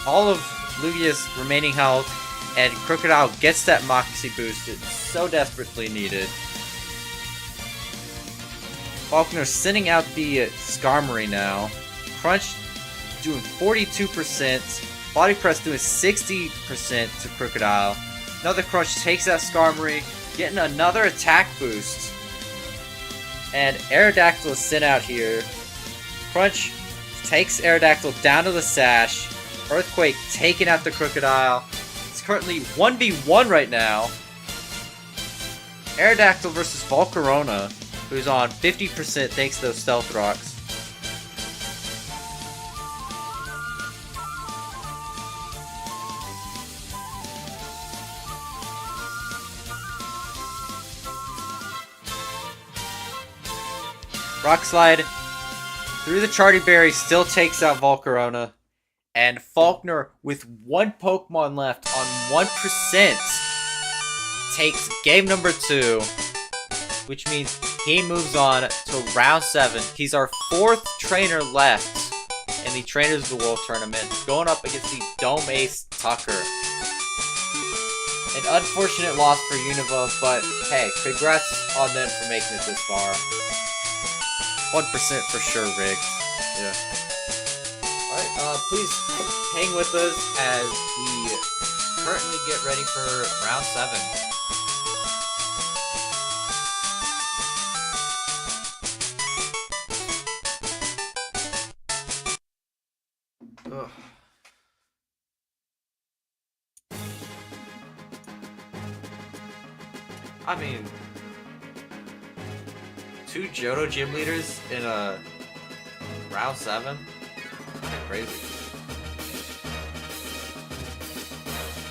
[SPEAKER 1] all of Lugia's remaining health, and Crocodile gets that Moxie boost it's so desperately needed. Faulkner sending out the Skarmory now. Crunch doing 42%. Body Press doing 60% to Crocodile. Another Crunch takes out Skarmory, getting another attack boost. And Aerodactyl is sent out here. Crunch takes Aerodactyl down to the Sash. Earthquake taking out the Crocodile. It's currently 1v1 right now. Aerodactyl versus Volcarona, who's on 50% thanks to those Stealth Rocks. Rock Slide through the Charty Berry still takes out Volcarona. And Faulkner, with 1 Pokemon left on 1%, takes game number 2. Which means he moves on to round 7. He's our 4th trainer left in the Trainers of the World tournament, going up against the Dome Ace Tucker. An unfortunate loss for Unova, but hey, congrats on them for making it this far. 1% for sure rigged. Yeah. Alright, please hang with us as we currently get ready for round 7. Ugh. I mean, 2 Johto gym leaders in a round 7? Crazy.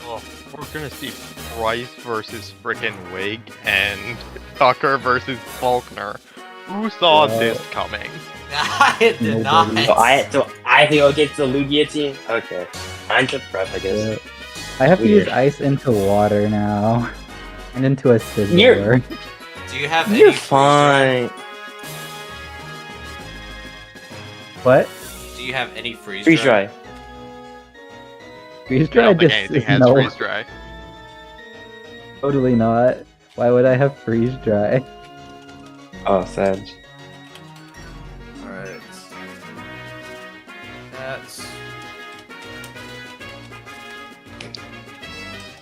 [SPEAKER 4] Well, we're gonna see Price versus frickin' Wig and Tucker versus Faulkner. Who saw this coming?
[SPEAKER 1] I did not.
[SPEAKER 3] So I have to go against the Lugia team? Okay. I'm just prep, I guess.
[SPEAKER 2] Yeah. I have to use ice into water now. And into a Sizzler.
[SPEAKER 1] Do you have any
[SPEAKER 3] You're fine.
[SPEAKER 2] What?
[SPEAKER 1] Do you have any freeze
[SPEAKER 3] Freeze dry.
[SPEAKER 2] Freeze
[SPEAKER 4] I
[SPEAKER 2] dry?
[SPEAKER 4] don't think
[SPEAKER 2] Just
[SPEAKER 4] anything has
[SPEAKER 2] no,
[SPEAKER 4] freeze dry.
[SPEAKER 2] totally not. Why would I have freeze dry?
[SPEAKER 3] Oh, sad.
[SPEAKER 1] Alright. That's...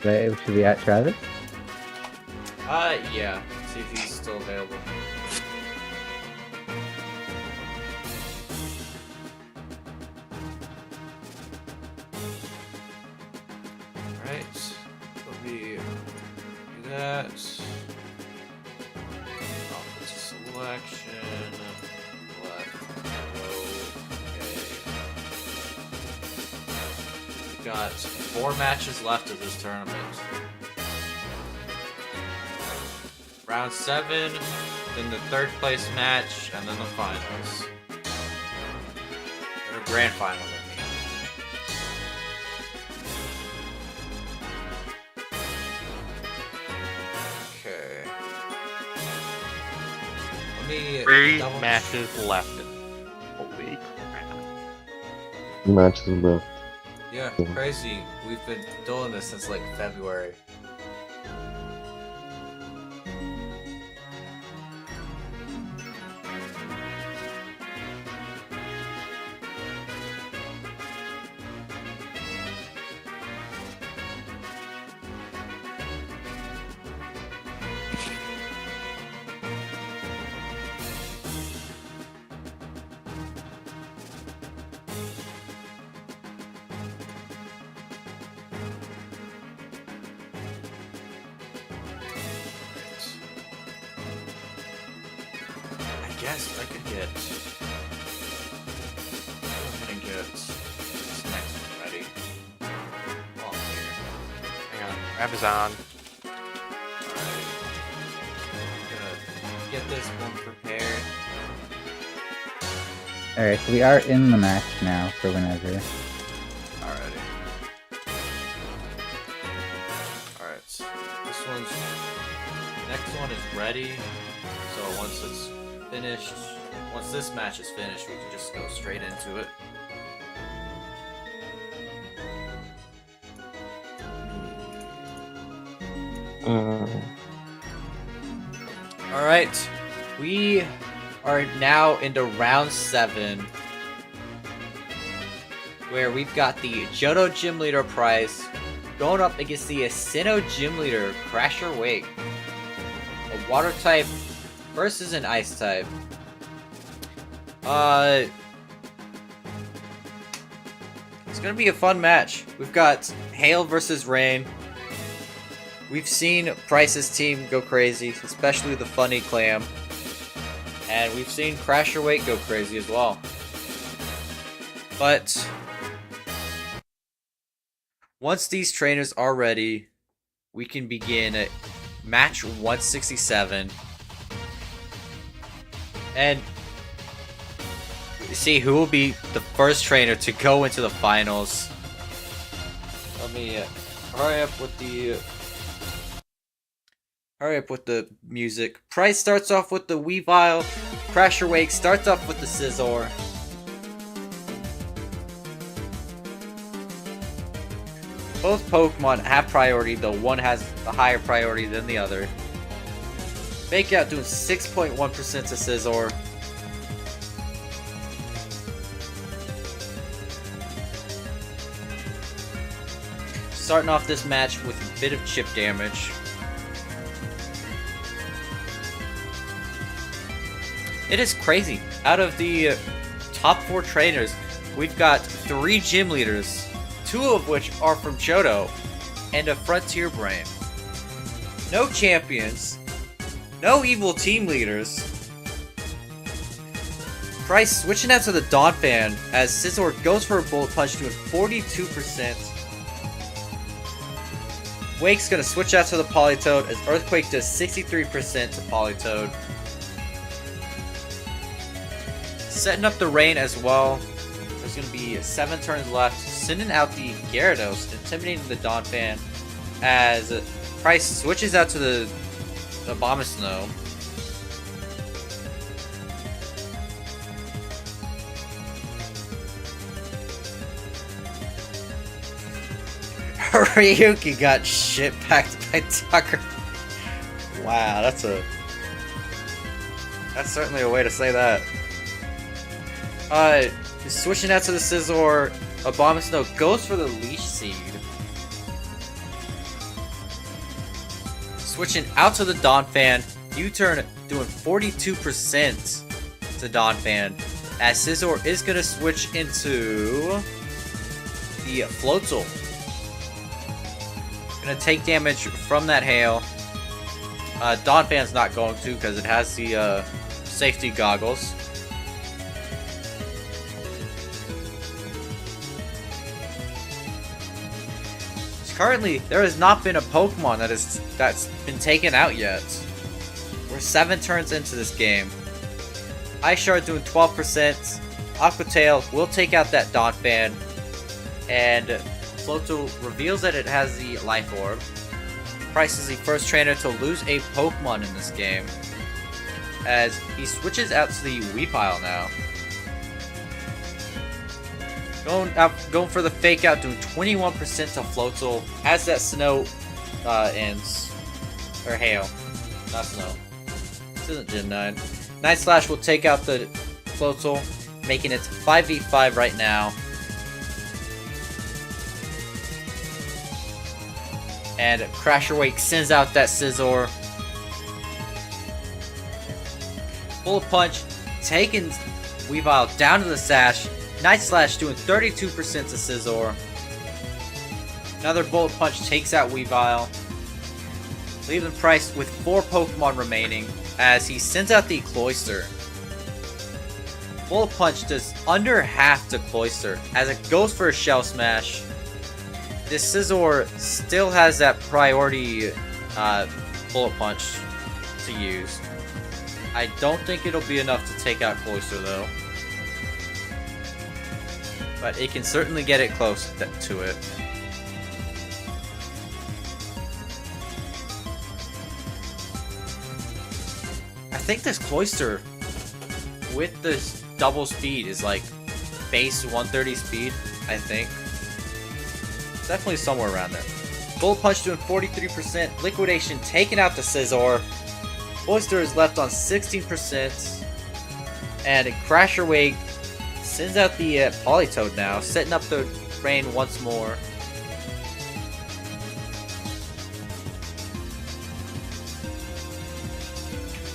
[SPEAKER 2] Should we at Travis?
[SPEAKER 1] Yeah. See if he's still available. Alright. Let me do that. Off to selection. Left. Okay. We've got 4 matches left of this tournament. Round 7, then the 3rd place match, and then the finals. Or grand final, I mean. Okay. Let me
[SPEAKER 4] 3
[SPEAKER 1] double
[SPEAKER 4] matches left. Holy crap.
[SPEAKER 5] Matches left.
[SPEAKER 1] Yeah, crazy. We've been doing this since like February. I guess I could get... Go ahead and get...
[SPEAKER 4] Amazon.
[SPEAKER 1] Alright. Gonna get this one prepared.
[SPEAKER 2] Alright, so we are in the match now for whenever.
[SPEAKER 1] Alrighty. Alright. This one's... Next one is ready. So once it's finished... Once this match is finished, we can just go straight into it. Alright. We are now into round 7. Where we've got the Johto Gym Leader prize going up against the Sinnoh Gym Leader Crasher Wake. A water type versus an ice type. It's gonna be a fun match. We've got Hail versus Rain. We've seen Price's team go crazy, especially the Funny Clam. And we've seen Crasher Wake go crazy as well. But once these trainers are ready, we can begin match 167. And see who will be the first trainer to go into the finals. Let me hurry up with the music. Price starts off with the Weavile. Crasher Wake starts off with the Scizor. Both Pokemon have priority, though one has a higher priority than the other. Fake Out doing 6.1% to Scizor. Starting off this match with a bit of chip damage. It is crazy. Out of the top 4 trainers, we've got 3 gym leaders, 2 of which are from Johto, and a Frontier Brain. No champions, no evil team leaders. Price switching out to the Donphan as Scizor goes for a Bullet Punch doing 42%. Wake's gonna switch out to the Politoed as Earthquake does 63% to Politoed. Setting up the Rain as well. There's gonna be 7 turns left. Sending out the Gyarados, intimidating the Donphan as Price switches out to the Abomasnow. Ryuki got shit-packed by Tucker. Wow, that's certainly a way to say that. Switching out to the Scizor, Abomasnow goes for the Leash Seed. Switching out to the Donphan, U-turn doing 42% to Donphan, as Scizor is going to switch into the Floatzel. Gonna take damage from that hail. Donphan's not going to because it has the safety goggles. Currently, there has not been a Pokemon that's been taken out yet. We're 7 turns into this game. Ice Shard doing 12%. Aqua Tail will take out that Donphan, and Floatzel reveals that it has the Life Orb. Price is the first trainer to lose a Pokemon in this game, as he switches out to the Weepile now. Going for the Fake Out, doing 21% to Floatzel as that Snow ends. Or Hail. Not Snow. This isn't Gen 9. Night Slash will take out the Floatzel, making it 5v5 right now. And Crasher Wake sends out that Scizor. Bullet Punch, taking Weavile down to the Sash. Night Slash doing 32% to Scizor. Another Bullet Punch takes out Weavile, leaving Price with 4 Pokemon remaining as he sends out the Cloyster. Bullet Punch does under half to Cloyster as it goes for a Shell Smash. this Scizor still has that priority bullet punch to use. I don't think it'll be enough to take out Cloyster though. But it can certainly get it close to it. I think this Cloyster with this double speed is like base 130 speed, I think. Definitely somewhere around there. Bullet Punch doing 43%. Liquidation taking out the Scizor. Cloyster is left on 16%. And Crasher Wake sends out the Politoed now, setting up the rain once more.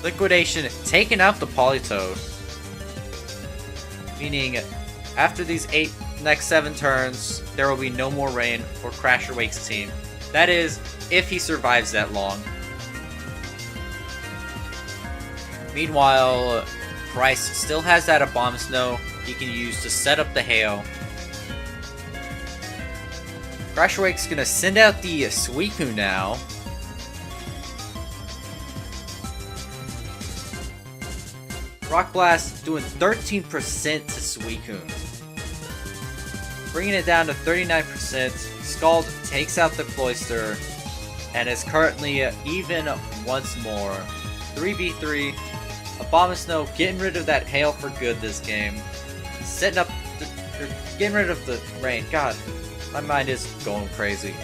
[SPEAKER 1] Liquidation taking out the Politoed. Meaning, after these next 7 turns, there will be no more rain for Crasher Wake's team. That is, if he survives that long. Meanwhile, Price still has that Abomasnow he can use to set up the hail. Crasher Wake's gonna send out the Suicune now. Rock Blast doing 13% to Suicune. Bringing it down to 39%. Scald takes out the Cloyster and is currently even once more. 3v3. Abomasnow getting rid of that hail for good this game. Setting up getting rid of the rain. God, my mind is going crazy.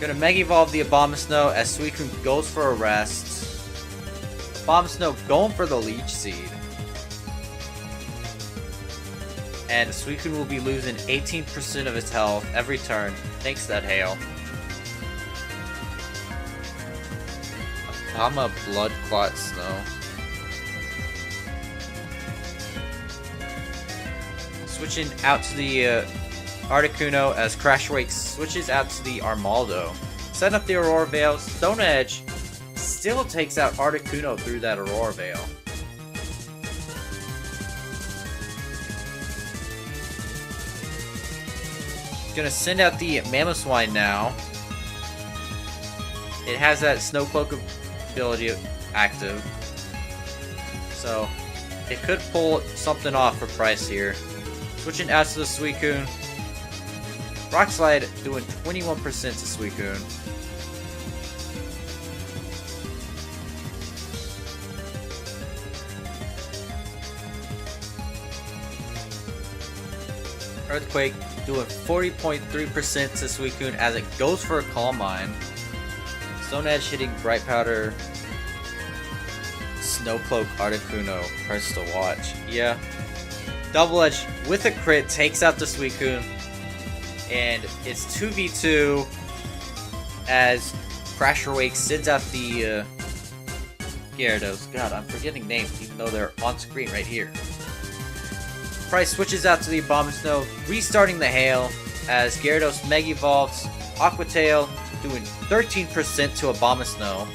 [SPEAKER 1] Gonna Mega Evolve the Abomasnow as Suicune goes for a rest. Abomasnow going for the Leech Seed. And Suicune will be losing 18% of its health every turn thanks to that hail. Abama Blood Clot Snow. Switching out to the Articuno as Crash Wake switches out to the Armaldo. Setting up the Aurora Veil. Stone Edge still takes out Articuno through that Aurora Veil. Gonna send out the Mamoswine now. It has that Snow Cloak ability active. So it could pull something off for Price here. Switching out to the Suicune. Rock Slide doing 21% to Suicune. Earthquake doing 40.3% to Suicune as it goes for a Calm Mind. Stone Edge hitting Bright Powder. Snowcloak Articuno hurts to watch. Yeah. Double Edge with a crit takes out the Suicune. And it's 2v2 as Crasher Wake sends out the Gyarados. God, I'm forgetting names even though they're on screen right here. Price switches out to the Abomasnow, restarting the hail as Gyarados Mega Evolves. Aqua Tail doing 13% to Abomasnow.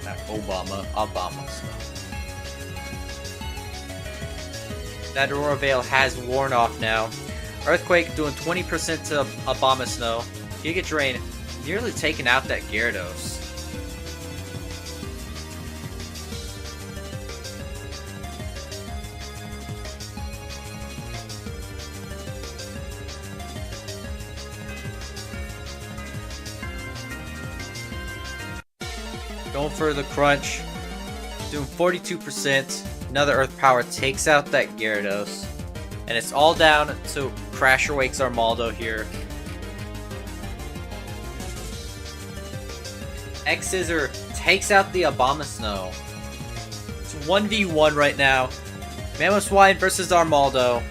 [SPEAKER 1] Not Abomasnow. That Aurora Veil has worn off now. Earthquake doing 20% to Abomasnow. Giga Drain nearly taking out that Gyarados. Going for the crunch. Doing 42%. Another Earth Power takes out that Gyarados. And it's all down to Crasher Wake's Armaldo here. X-Scissor takes out the Abomasnow. It's 1v1 right now. Mamoswine versus Armaldo.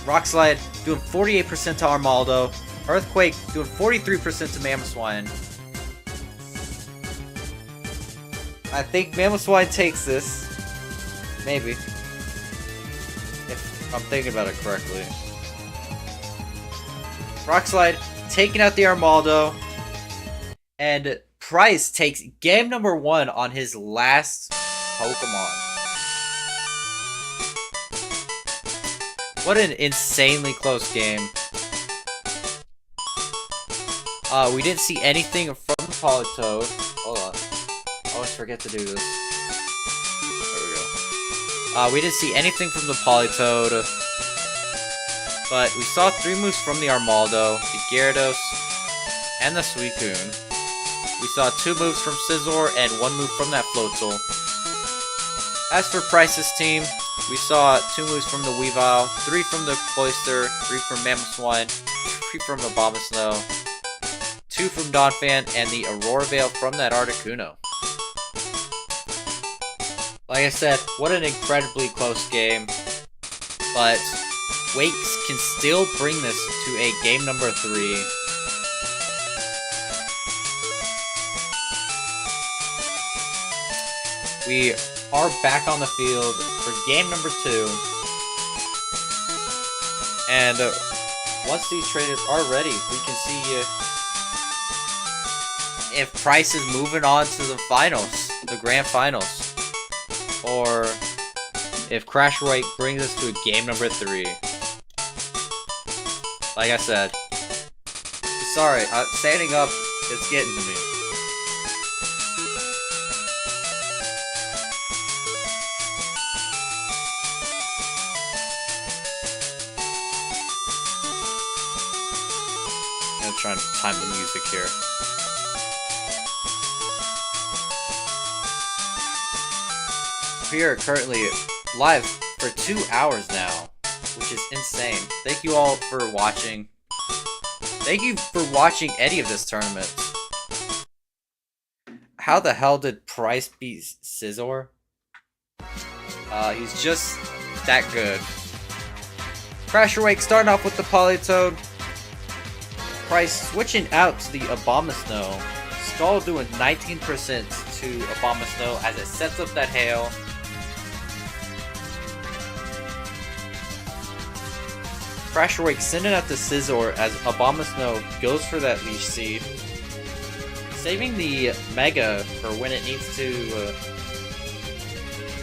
[SPEAKER 1] Rock Slide doing 48% to Armaldo. Earthquake doing 43% to Mamoswine. I think Mamoswine takes this. Maybe. If I'm thinking about it correctly. Rock Slide taking out the Armaldo. And Price takes game number 1 on his last Pokemon. What an insanely close game. We didn't see anything from the Politoed. Hold on. I always forget to do this. There we go. We didn't see anything from the Politoed. But we saw 3 moves from the Armaldo, the Gyarados, and the Suicune. We saw 2 moves from Scizor and 1 move from that Floatzel. As for Price's team, we saw 2 moves from the Weavile, 3 from the Cloyster, 3 from Mamoswine, 3 from Abomasnow, 2 from Donphan, and the Aurora Veil from that Articuno. Like I said, what an incredibly close game. But Wakes can still bring this to a game number 3. We are back on the field for game number 2. And once these trainers are ready, we can see if Price is moving on to the finals, the grand finals. Or if Crash White brings us to a game number 3. Like I said, sorry, standing up, it's getting to me. I'm trying to time the music here. We are currently live for 2 hours now, which is insane. Thank you all for watching. Thank you for watching any of this tournament. How the hell did Price beat Scizor? He's just that good. Crasher Wake starting off with the Politoed. Price switching out to the Abomasnow. Skull doing 19% to Abomasnow as it sets up that hail. Crasher Wake sending out the Scizor as Abomasnow goes for that Leech Seed. Saving the Mega for when it needs to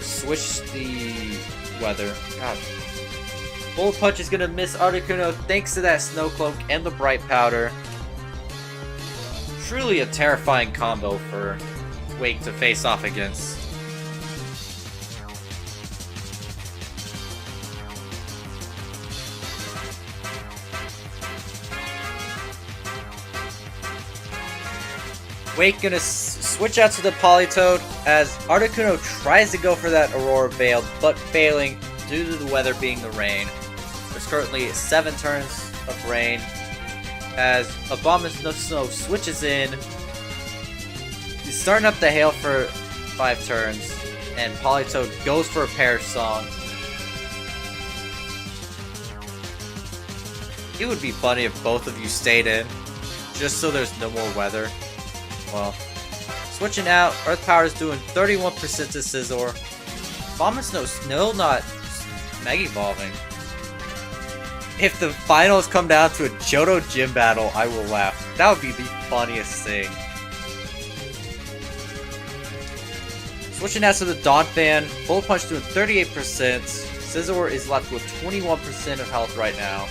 [SPEAKER 1] switch the weather. God. Bullet Punch is gonna miss Articuno thanks to that Snow Cloak and the Bright Powder. Truly a terrifying combo for Wake to face off against. Wake gonna switch out to the Politoed as Articuno tries to go for that Aurora Veil, but failing due to the weather being the rain. There's currently 7 turns of rain as Abomasnow switches in. He's starting up the hail for 5 turns, and Politoed goes for a Perish Song. It would be funny if both of you stayed in, just so there's no more weather. Well, switching out, Earth Power is doing 31% to Scizor. Abomasnow still not Mega Evolving. If the finals come down to a Johto gym battle, I will laugh. That would be the funniest thing. Switching out to the Donphan, Bullet Punch doing 38%. Scizor is left with 21% of health right now.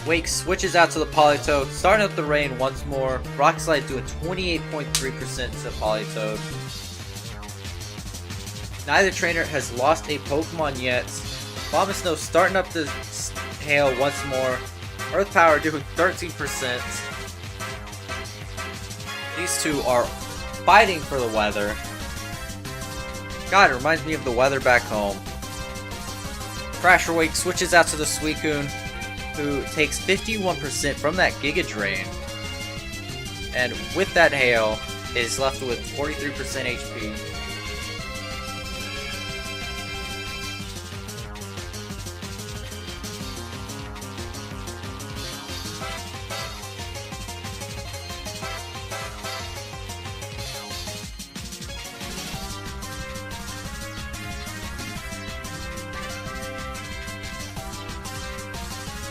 [SPEAKER 1] Wake switches out to the Politoed, starting up the rain once more. Rock Slide doing 28.3% to Politoed. Neither trainer has lost a Pokemon yet. Abomasnow starting up the hail once more. Earth Power doing 13%. These two are fighting for the weather. God, it reminds me of the weather back home. Crasher Wake switches out to the Suicune, who takes 51% from that Giga Drain. And with that hail, is left with 43% HP.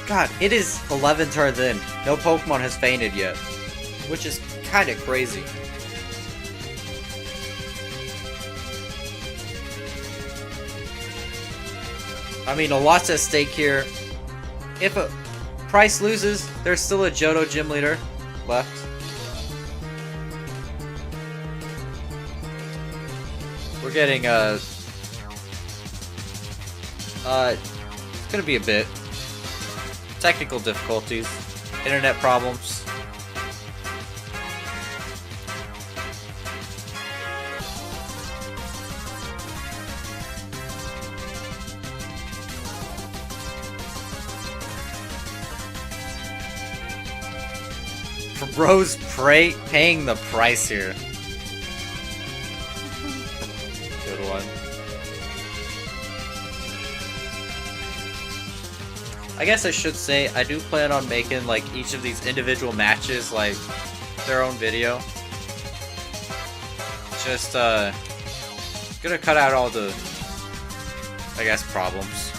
[SPEAKER 1] God, it is 11 turns in. No Pokemon has fainted yet. Which is kind of crazy. I mean, a lot's at stake here. If a Price loses, there's still a Johto gym leader left. We're getting, it's gonna be a bit. Technical difficulties. Internet problems. For bros paying the price here. Good one. I guess I should say I do plan on making like each of these individual matches like their own video. Just gonna cut out all the, I guess, problems.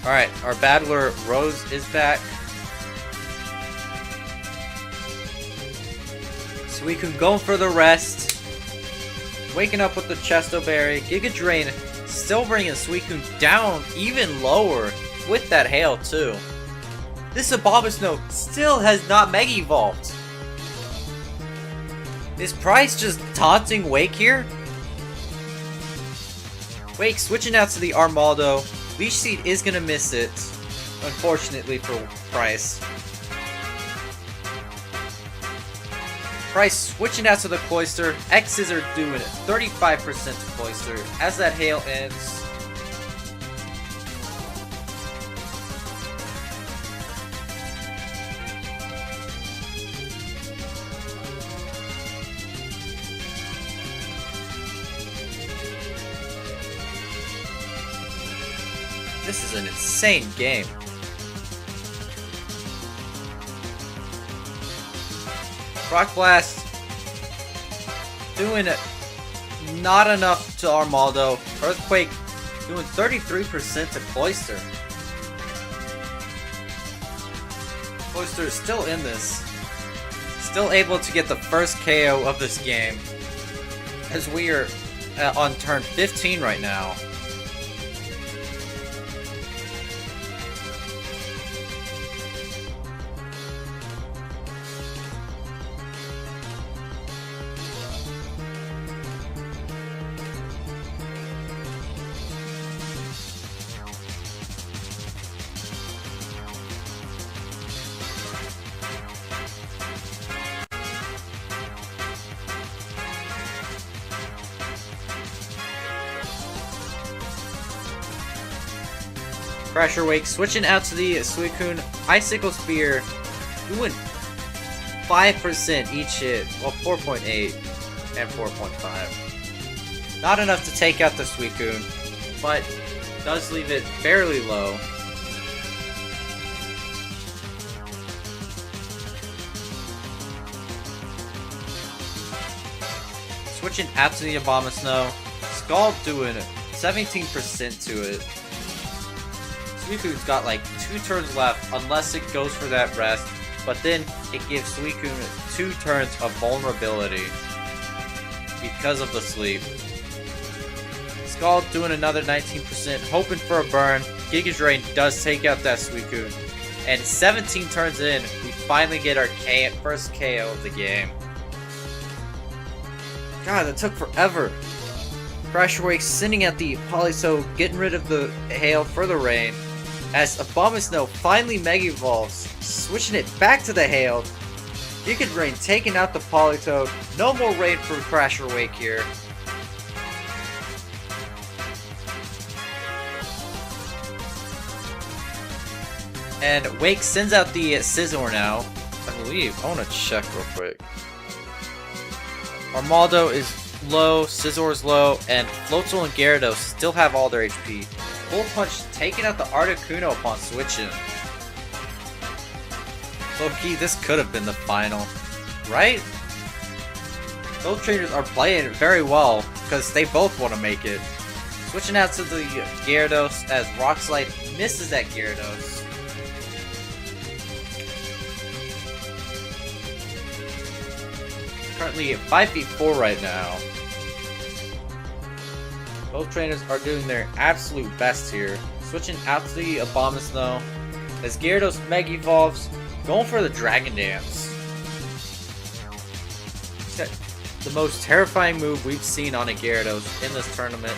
[SPEAKER 1] Alright, our battler Rose is back. Suicune going for the rest. Waking up with the Chesto Berry. Giga Drain still bringing Suicune down even lower with that hail too. This Abomasnow still has not Mega Evolved. Is Price just taunting Wake here? Wake switching out to the Armaldo. Leech Seed is gonna miss it, unfortunately for Price. Price switching out to the Cloyster. X's are doing 35% to Cloyster as that hail ends. This is an insane game. Rock Blast doing not enough to Armaldo. Earthquake doing 33% to Cloyster. Cloyster is still in this. Still able to get the first KO of this game. As we are on turn 15 right now. Pressure Wake switching out to the Suicune. Icicle Spear doing 5% each hit. Well, 4.8 and 4.5. Not enough to take out the Suicune, but does leave it fairly low. Switching out to the Abomasnow. Scald doing 17% to it. Suicune's got like 2 turns left unless it goes for that rest, but then it gives Suicune 2 turns of vulnerability because of the sleep. Scald doing another 19%, hoping for a burn. Giga Drain does take out that Suicune, and 17 turns in, we finally get our first KO of the game. God, that took forever. Pressure Wake sitting at the Polysode, getting rid of the hail for the rain. As Abomasnow finally Mega Evolves, switching it back to the hail. Giga Drain taking out the Politoed. No more rain for Crasher Wake here. And Wake sends out the Scizor now, I believe. I want to check real quick. Armaldo is low, Scizor is low, and Floatzel and Gyarados still have all their HP. Full Punch taking out the Articuno upon switching. Low-key, this could have been the final, right? Both trainers are playing very well because they both want to make it. Switching out to the Gyarados as Rock Slide misses that Gyarados. Currently at 5v4 right now. Both trainers are doing their absolute best here. Switching out to the Abomasnow as Gyarados Mega Evolves, going for the Dragon Dance. The most terrifying move we've seen on a Gyarados in this tournament.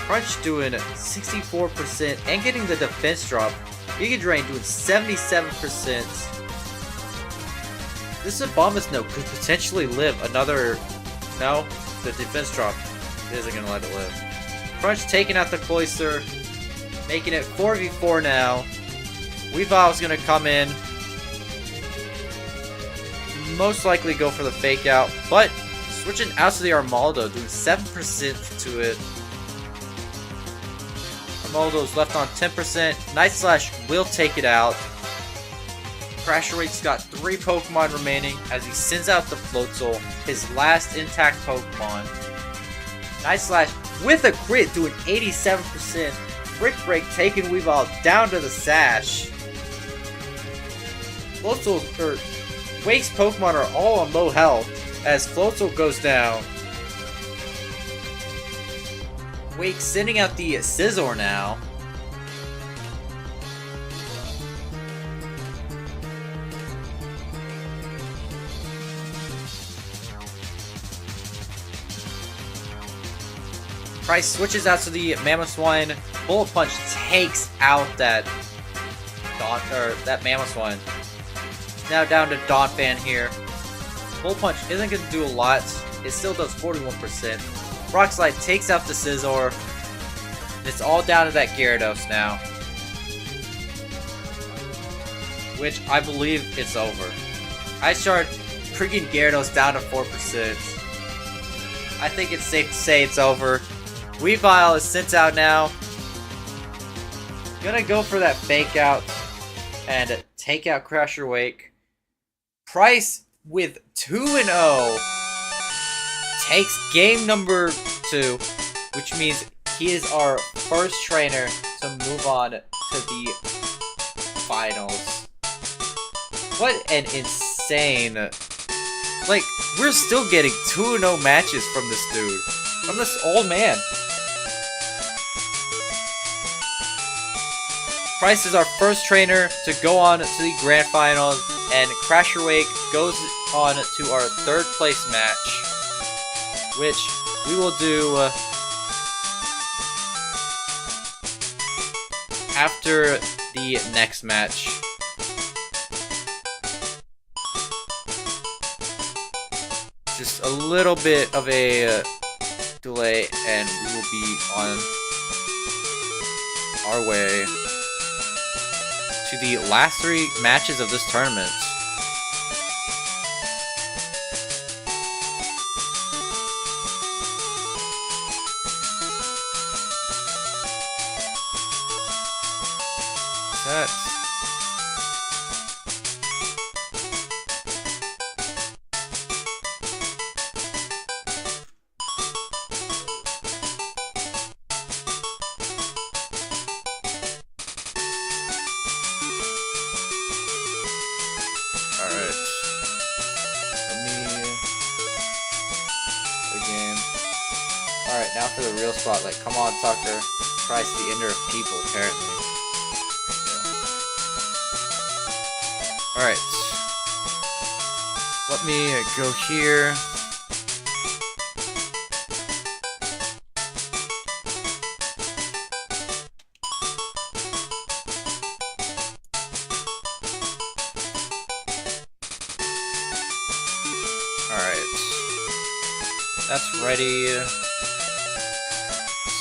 [SPEAKER 1] Crunch doing 64% and getting the defense drop. Giga Drain doing 77%. This Abomasnow could potentially live another... No, the defense drop isn't going to let it live. Crunch taking out the Cloyster, making it 4v4 now. Weavile's going to come in. Most likely go for the fake out, but switching out to the Armaldo, doing 7% to it. Armaldo's left on 10%. Night Slash will take it out. Crasher Wake's got 3 Pokemon remaining as he sends out the Floatzel, his last intact Pokemon. Night Slash with a crit doing 87%. Brick Break taking Weavile down to the sash. Floatzel, Wake's Pokemon are all on low health as Floatzel goes down. Wake sending out the Scizor now. Price switches out to the Mamoswine. Bullet Punch takes out that Mamoswine. Now down to Donphan here. Bullet Punch isn't going to do a lot. It still does 41%. Rock Slide takes out the Scizor. It's all down to that Gyarados now. Which I believe it's over. Ice Shard freaking Gyarados down to 4%. I think it's safe to say it's over. Weavile is sent out now. Gonna go for that fake out and take out Crasher Wake. Price with 2-0 takes game number 2, which means he is our first trainer to move on to the finals. What an insane... Like, we're still getting 2-0 matches from this dude. From this old man. Price is our first trainer to go on to the grand finals, and Crasher Wake goes on to our 3rd place match, which we will do after the next match. Just a little bit of a delay, and we will be on our way to the last 3 matches of this tournament. Set. Now for the real spotlight. Come on, Tucker. Price the ender of people, apparently. Yeah. Alright. Let me go here. Alright. That's ready.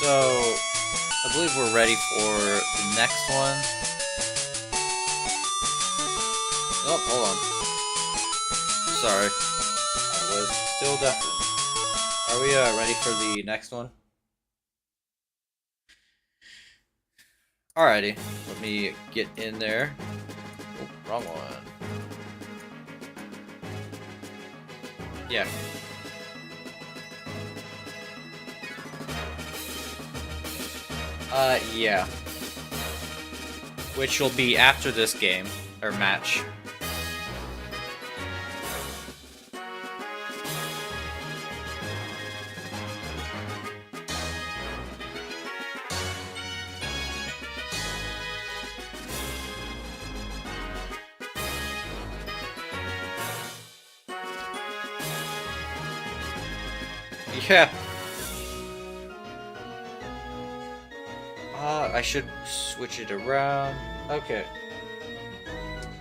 [SPEAKER 1] So, I believe we're ready for the next one. Oh, hold on. Sorry. I was still deafened. Are we ready for the next one? Alrighty. Let me get in there. Oh, wrong one. Yeah. Yeah. which will be after this game, or match. Yeah. I should switch it around. Okay.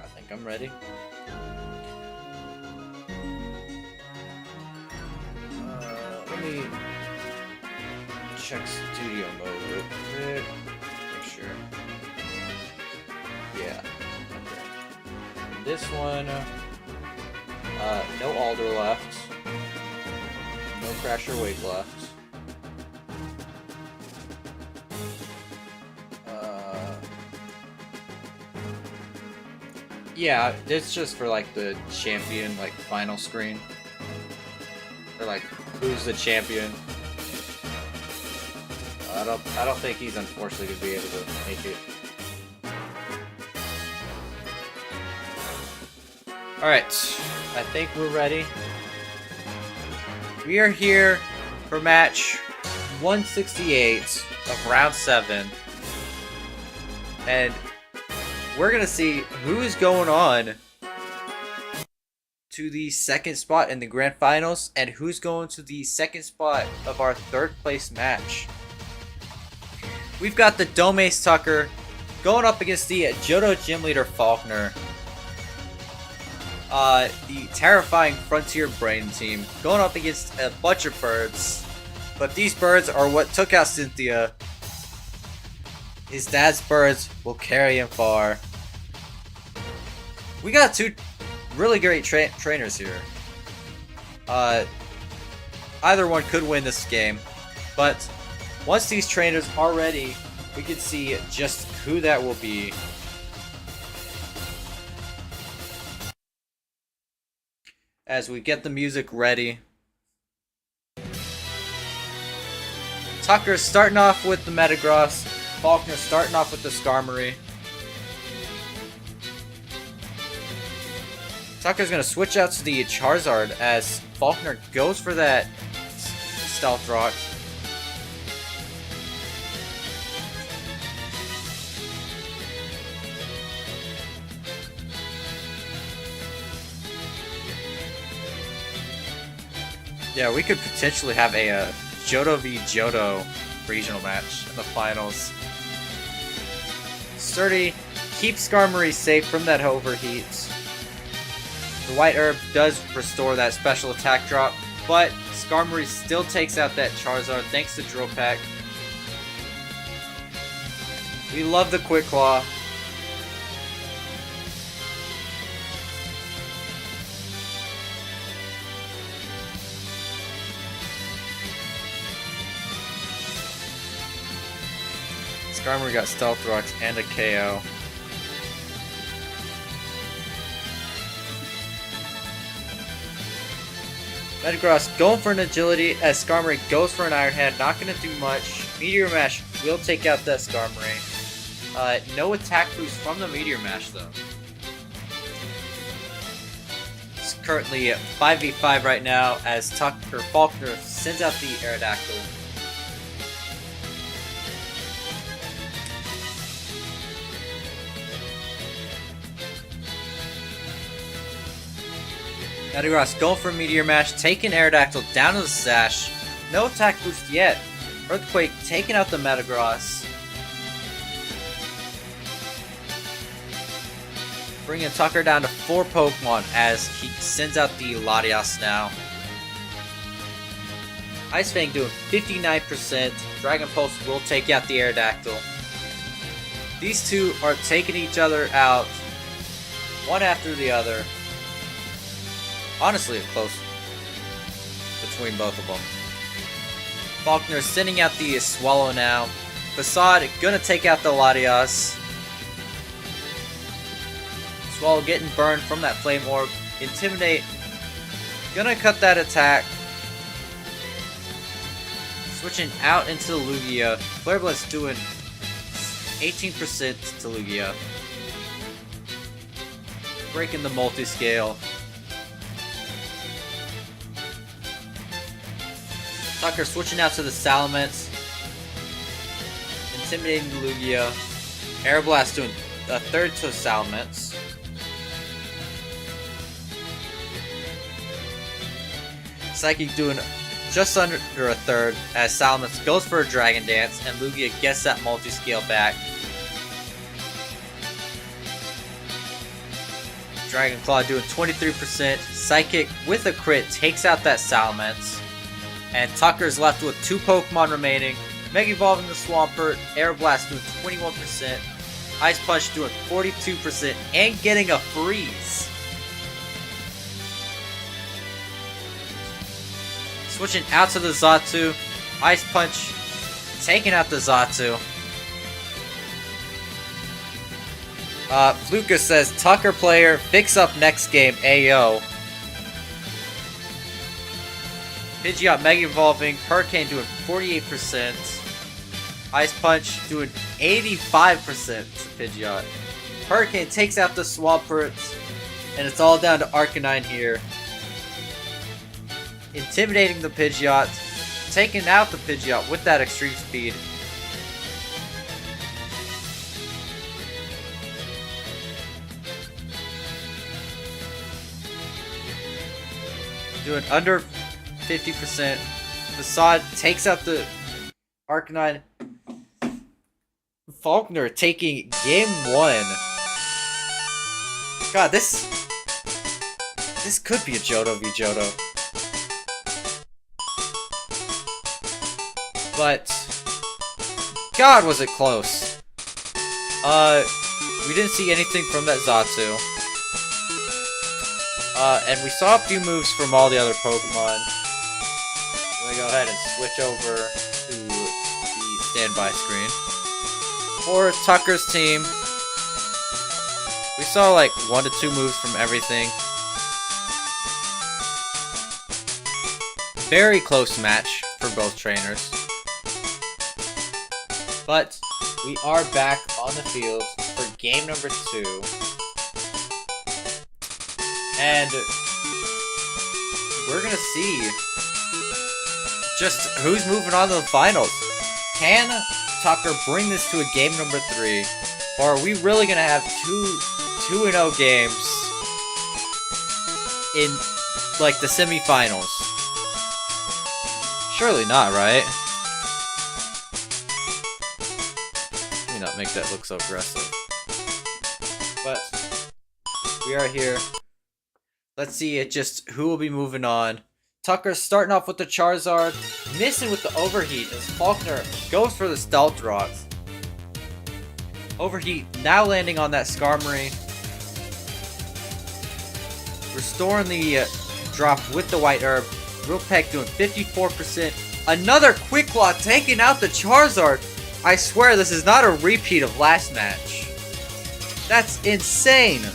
[SPEAKER 1] I think I'm ready. Let me check studio mode real quick. Make sure. Yeah. Okay. This one, no Alder left. No Crasher Wake left. Yeah, it's just for like the champion, like final screen. Or like, who's the champion? I don't think he's unfortunately gonna be able to make it. Alright, I think we're ready. We are here for match 168 of round 7. And we're gonna see who's going on to the second spot in the grand finals and who's going to the second spot of our third place match. We've got the Domace Tucker going up against the Johto Gym Leader Faulkner. The terrifying Frontier Brain team going up against a bunch of birds. But these birds are what took out Cynthia. His dad's birds will carry him far. We got two really great trainers here. Either one could win this game. But once these trainers are ready, we can see just who that will be. As we get the music ready. Tucker starting off with the Metagross. Faulkner starting off with the Skarmory. Tucker's gonna switch out to the Charizard as Faulkner goes for that Stealth Rock. Yeah, we could potentially have a Johto v Johto regional match in the finals. Sturdy keeps Skarmory safe from that overheat. The White Herb does restore that special attack drop, but Skarmory still takes out that Charizard thanks to Drill Peck. We love the Quick Claw. Skarmory got Stealth Rocks and a KO. Metagross going for an agility as Skarmory goes for an Iron Hand, not going to do much. Meteor Mash will take out that Skarmory. No attack boost from the Meteor Mash though. It's currently 5v5 right now as Faulkner sends out the Aerodactyl. Metagross going for Meteor Mash, taking Aerodactyl down to the Sash. No attack boost yet. Earthquake taking out the Metagross. Bringing Tucker down to 4 Pokemon as he sends out the Latias now. Ice Fang doing 59%. Dragon Pulse will take out the Aerodactyl. These two are taking each other out, one after the other. Honestly, close between both of them. Faulkner sending out the Swallow now. Facade gonna take out the Latias. Swallow getting burned from that Flame Orb. Intimidate gonna cut that attack. Switching out into the Lugia. Flare Blitz doing 18% to Lugia. Breaking the multi-scale. Tucker switching out to the Salamence. Intimidating Lugia. Aeroblast doing a third to Salamence. Psychic doing just under a third as Salamence goes for a Dragon Dance and Lugia gets that multi-scale back. Dragon Claw doing 23%. Psychic with a crit takes out that Salamence. And Tucker's left with 2 Pokemon remaining. Mega Evolving the Swampert, Aeroblast doing 21%, Ice Punch doing 42%, and getting a freeze. Switching out to the Xatu, Ice Punch taking out the Xatu. Lucas says, Tucker player, fix up next game, Ayo. Pidgeot Mega Evolving, Hurricane doing 48%. Ice Punch doing 85% to Pidgeot. Hurricane takes out the Swampert, and it's all down to Arcanine here. Intimidating the Pidgeot, taking out the Pidgeot with that extreme speed. Doing under 50%. Facade takes out the Arcanine. Faulkner taking game 1. God, this could be a Johto v Johto. But God, was it close. We didn't see anything from that Xatu. And we saw a few moves from all the other Pokemon. Let me go ahead and switch over to the standby screen. For Tucker's team, we saw like 1 to 2 moves from everything. Very close match for both trainers. But we are back on the field for game number 2. And we're gonna see just who's moving on to the finals. Can Tucker bring this to a game number 3? Or are we really gonna have 2-0 games in like the semifinals? Surely not, right? Let me not make that look so aggressive. But we are here. Let's see just who will be moving on. Tucker's starting off with the Charizard, missing with the Overheat as Faulkner goes for the Stealth Rocks. Overheat now landing on that Skarmory. Restoring the drop with the White Herb. Wilpeck doing 54%. Another Quick Claw taking out the Charizard. I swear this is not a repeat of last match. That's insane.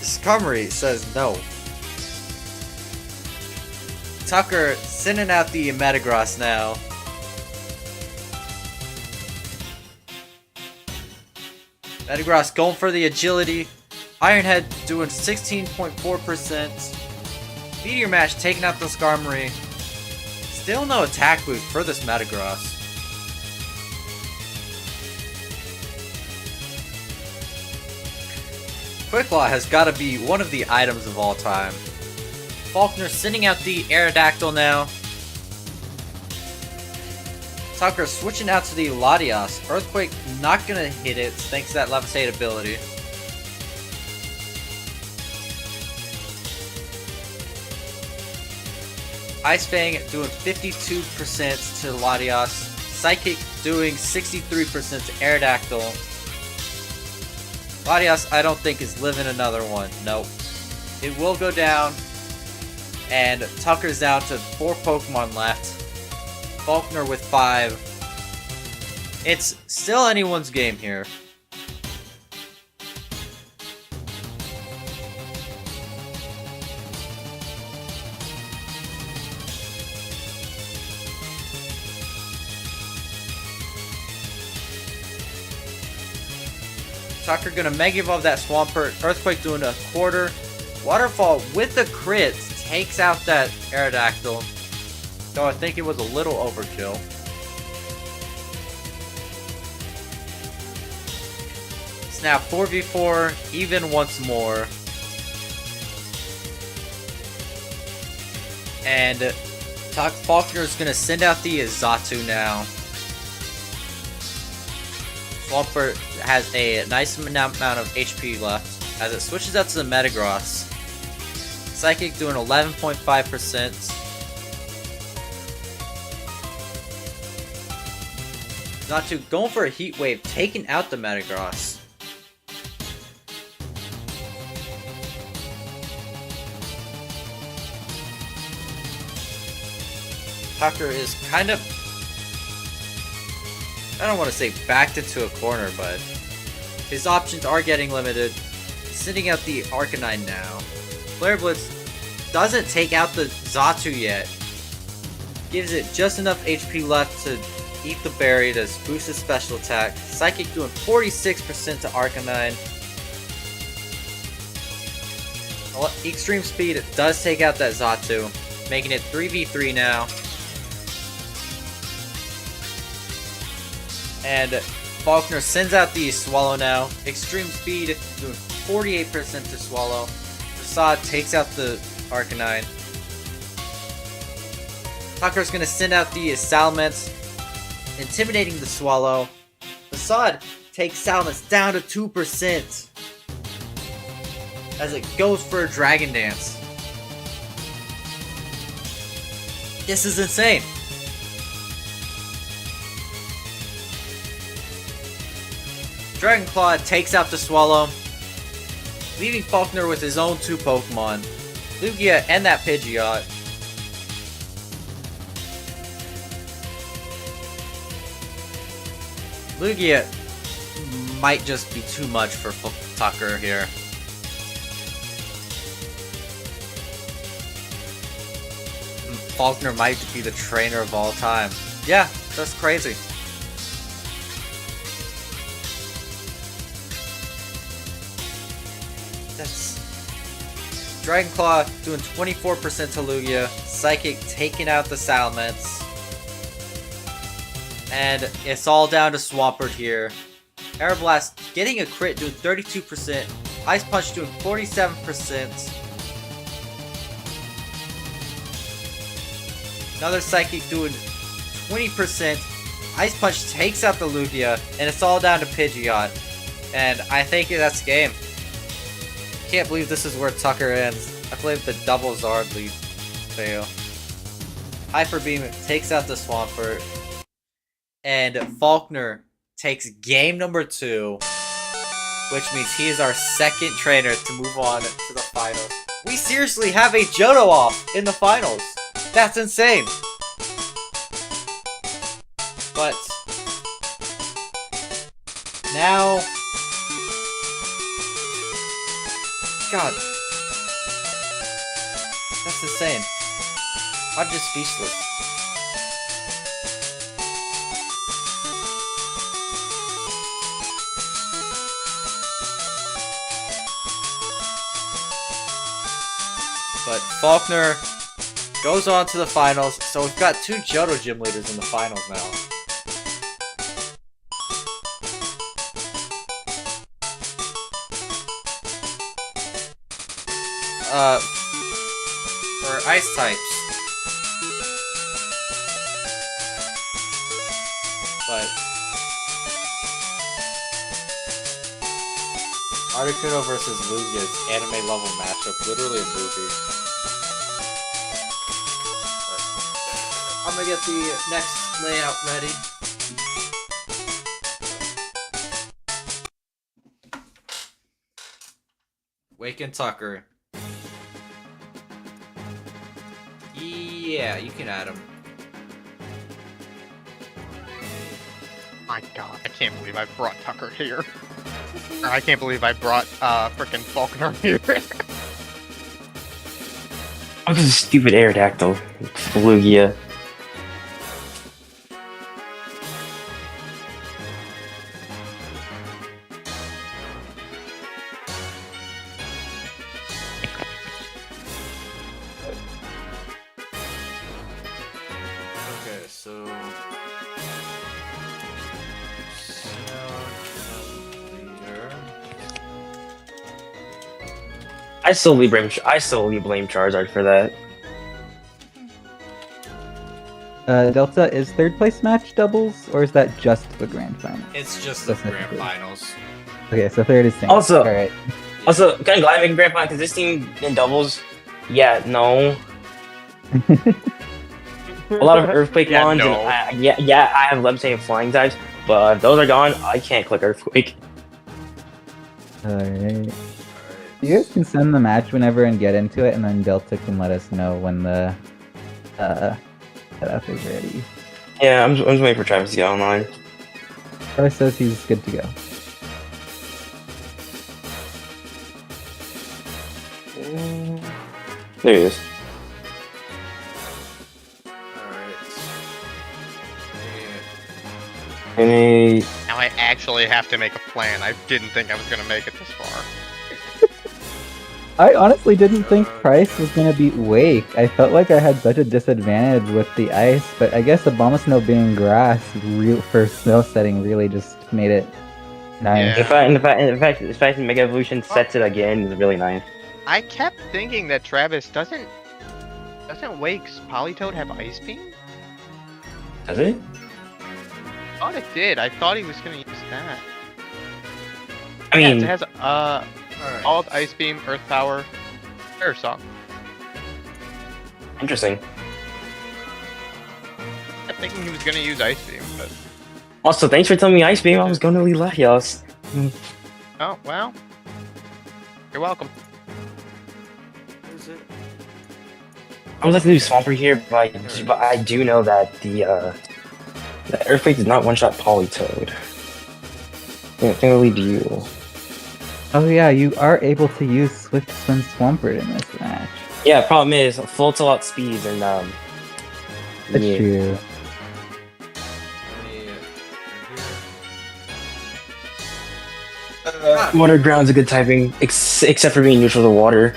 [SPEAKER 1] Skarmory says no. Tucker sending out the Metagross now. Metagross going for the agility. Ironhead doing 16.4%. Meteor Mash taking out the Skarmory. Still no attack boost for this Metagross. Quick Claw has got to be one of the items of all time. Faulkner sending out the Aerodactyl now. Tucker switching out to the Latias. Earthquake not going to hit it thanks to that Levitate ability. Ice Fang doing 52% to Latias. Psychic doing 63% to Aerodactyl. Latias, I don't think, is living another one. Nope. It will go down. And Tucker's down to 4 Pokemon left. Faulkner with 5. It's still anyone's game here. Tucker gonna Mega Evolve that Swampert. Earthquake doing a quarter. Waterfall with the crit takes out that Aerodactyl. Though I think it was a little overkill. Snap 4v4, even once more. And Faulkner is going to send out the Zatu now. Swampert has a nice amount of HP left as it switches out to the Metagross. Psychic doing 11.5%. Zatu going for a Heat Wave, taking out the Metagross. Tucker is kind of, I don't want to say backed into a corner, but his options are getting limited. Sending out the Arcanine now. Flare Blitz doesn't take out the Zatu yet. Gives it just enough HP left to eat the berry to boost his special attack. Psychic doing 46% to Arcanine. Extreme Speed does take out that Zatu, making it 3v3 now. And Faulkner sends out the Swallow now. Extreme Speed doing 48% to Swallow. Facade takes out the Arcanine. Tucker's gonna send out the Salamence, intimidating the Swallow. Facade takes Salamence down to 2% as it goes for a Dragon Dance. This is insane. Dragon Claw takes out the Swallow, leaving Faulkner with his own 2 Pokemon, Lugia and that Pidgeot. Lugia might just be too much for Tucker here. Faulkner might be the trainer of all time. Yeah, that's crazy. That's Dragon Claw doing 24% to Lugia. Psychic taking out the Salamence. And it's all down to Swampert here. Aeroblast getting a crit doing 32%. Ice Punch doing 47%. Another Psychic doing 20%. Ice Punch takes out the Lugia. And it's all down to Pidgeot. And I think that's game. Can't believe this is where Tucker ends. I believe the double Zard lead fail. Hyper Beam takes out the Swampert. And Faulkner takes game number 2. Which means he is our second trainer to move on to the finals. We seriously have a Johto off in the finals. That's insane. But now, God, that's insane. I'm just speechless. But Faulkner goes on to the finals, so we've got 2 Johto gym leaders in the finals now. For ice types. But Articuno versus Lugia's anime level matchup, literally a movie. I'm gonna get the next layout ready. Waken Tucker. Yeah, you can add him.
[SPEAKER 4] My god, I can't believe I brought Tucker here. Or I can't believe I brought frickin' Faulkner here.
[SPEAKER 3] Oh, this is stupid Aerodactyl. Lugia.
[SPEAKER 1] So.
[SPEAKER 3] I solely blame Charizard for that.
[SPEAKER 2] Delta, is third place match doubles, or is that just the grand final?
[SPEAKER 1] It's just the grand
[SPEAKER 2] Specifically.
[SPEAKER 1] finals.
[SPEAKER 2] Okay, so third is same.
[SPEAKER 3] Also-
[SPEAKER 2] Alright.
[SPEAKER 3] Also, kind of glad I make grand final because this team in doubles, yeah, no. A lot of Earthquake
[SPEAKER 4] Yeah,
[SPEAKER 3] ones,
[SPEAKER 4] no.
[SPEAKER 3] and I have Levitate and Flying types, but if those are gone, I can't click Earthquake.
[SPEAKER 2] Alright. You guys can send the match whenever and get into it, and then Delta can let us know when the setup is ready.
[SPEAKER 3] Yeah, I'm just waiting for Travis to get online.
[SPEAKER 2] Travis says he's good to go.
[SPEAKER 3] There he is.
[SPEAKER 1] Alright.
[SPEAKER 3] And
[SPEAKER 4] Now I actually have to make a plan. I didn't think I was gonna make it this far.
[SPEAKER 2] I honestly didn't think Price was gonna beat Wake. I felt like I had such a disadvantage with the ice, but I guess Obama Snow being grass for snow setting really just made it nice.
[SPEAKER 4] Yeah.
[SPEAKER 3] the fact that Mega Evolution sets it again is really nice.
[SPEAKER 4] I kept thinking that Travis doesn't Wake's Politoad have Ice Beam?
[SPEAKER 3] Does it?
[SPEAKER 4] I thought it did. I thought he was gonna use that.
[SPEAKER 3] I
[SPEAKER 4] Yeah,
[SPEAKER 3] mean,
[SPEAKER 4] it has
[SPEAKER 1] Alright.
[SPEAKER 4] Alt, Ice Beam, Earth Power, Air Song.
[SPEAKER 3] interesting.
[SPEAKER 4] I kept thinking he was gonna use Ice Beam, but
[SPEAKER 3] Also, thanks for telling me Ice Beam. I was going to leave Latios.
[SPEAKER 4] oh well. You're welcome.
[SPEAKER 1] Is it?
[SPEAKER 3] I would like to do Swampert here, but I do know that the Earthquake did not one-shot Politoad. I think I'll leave you.
[SPEAKER 2] Oh yeah, you are able to use Swift Swim Swampert in this match.
[SPEAKER 3] Yeah, problem is full tilt out speeds and
[SPEAKER 2] That's
[SPEAKER 3] yeah.
[SPEAKER 2] true.
[SPEAKER 3] Water ground's a good typing, except for being neutral to water.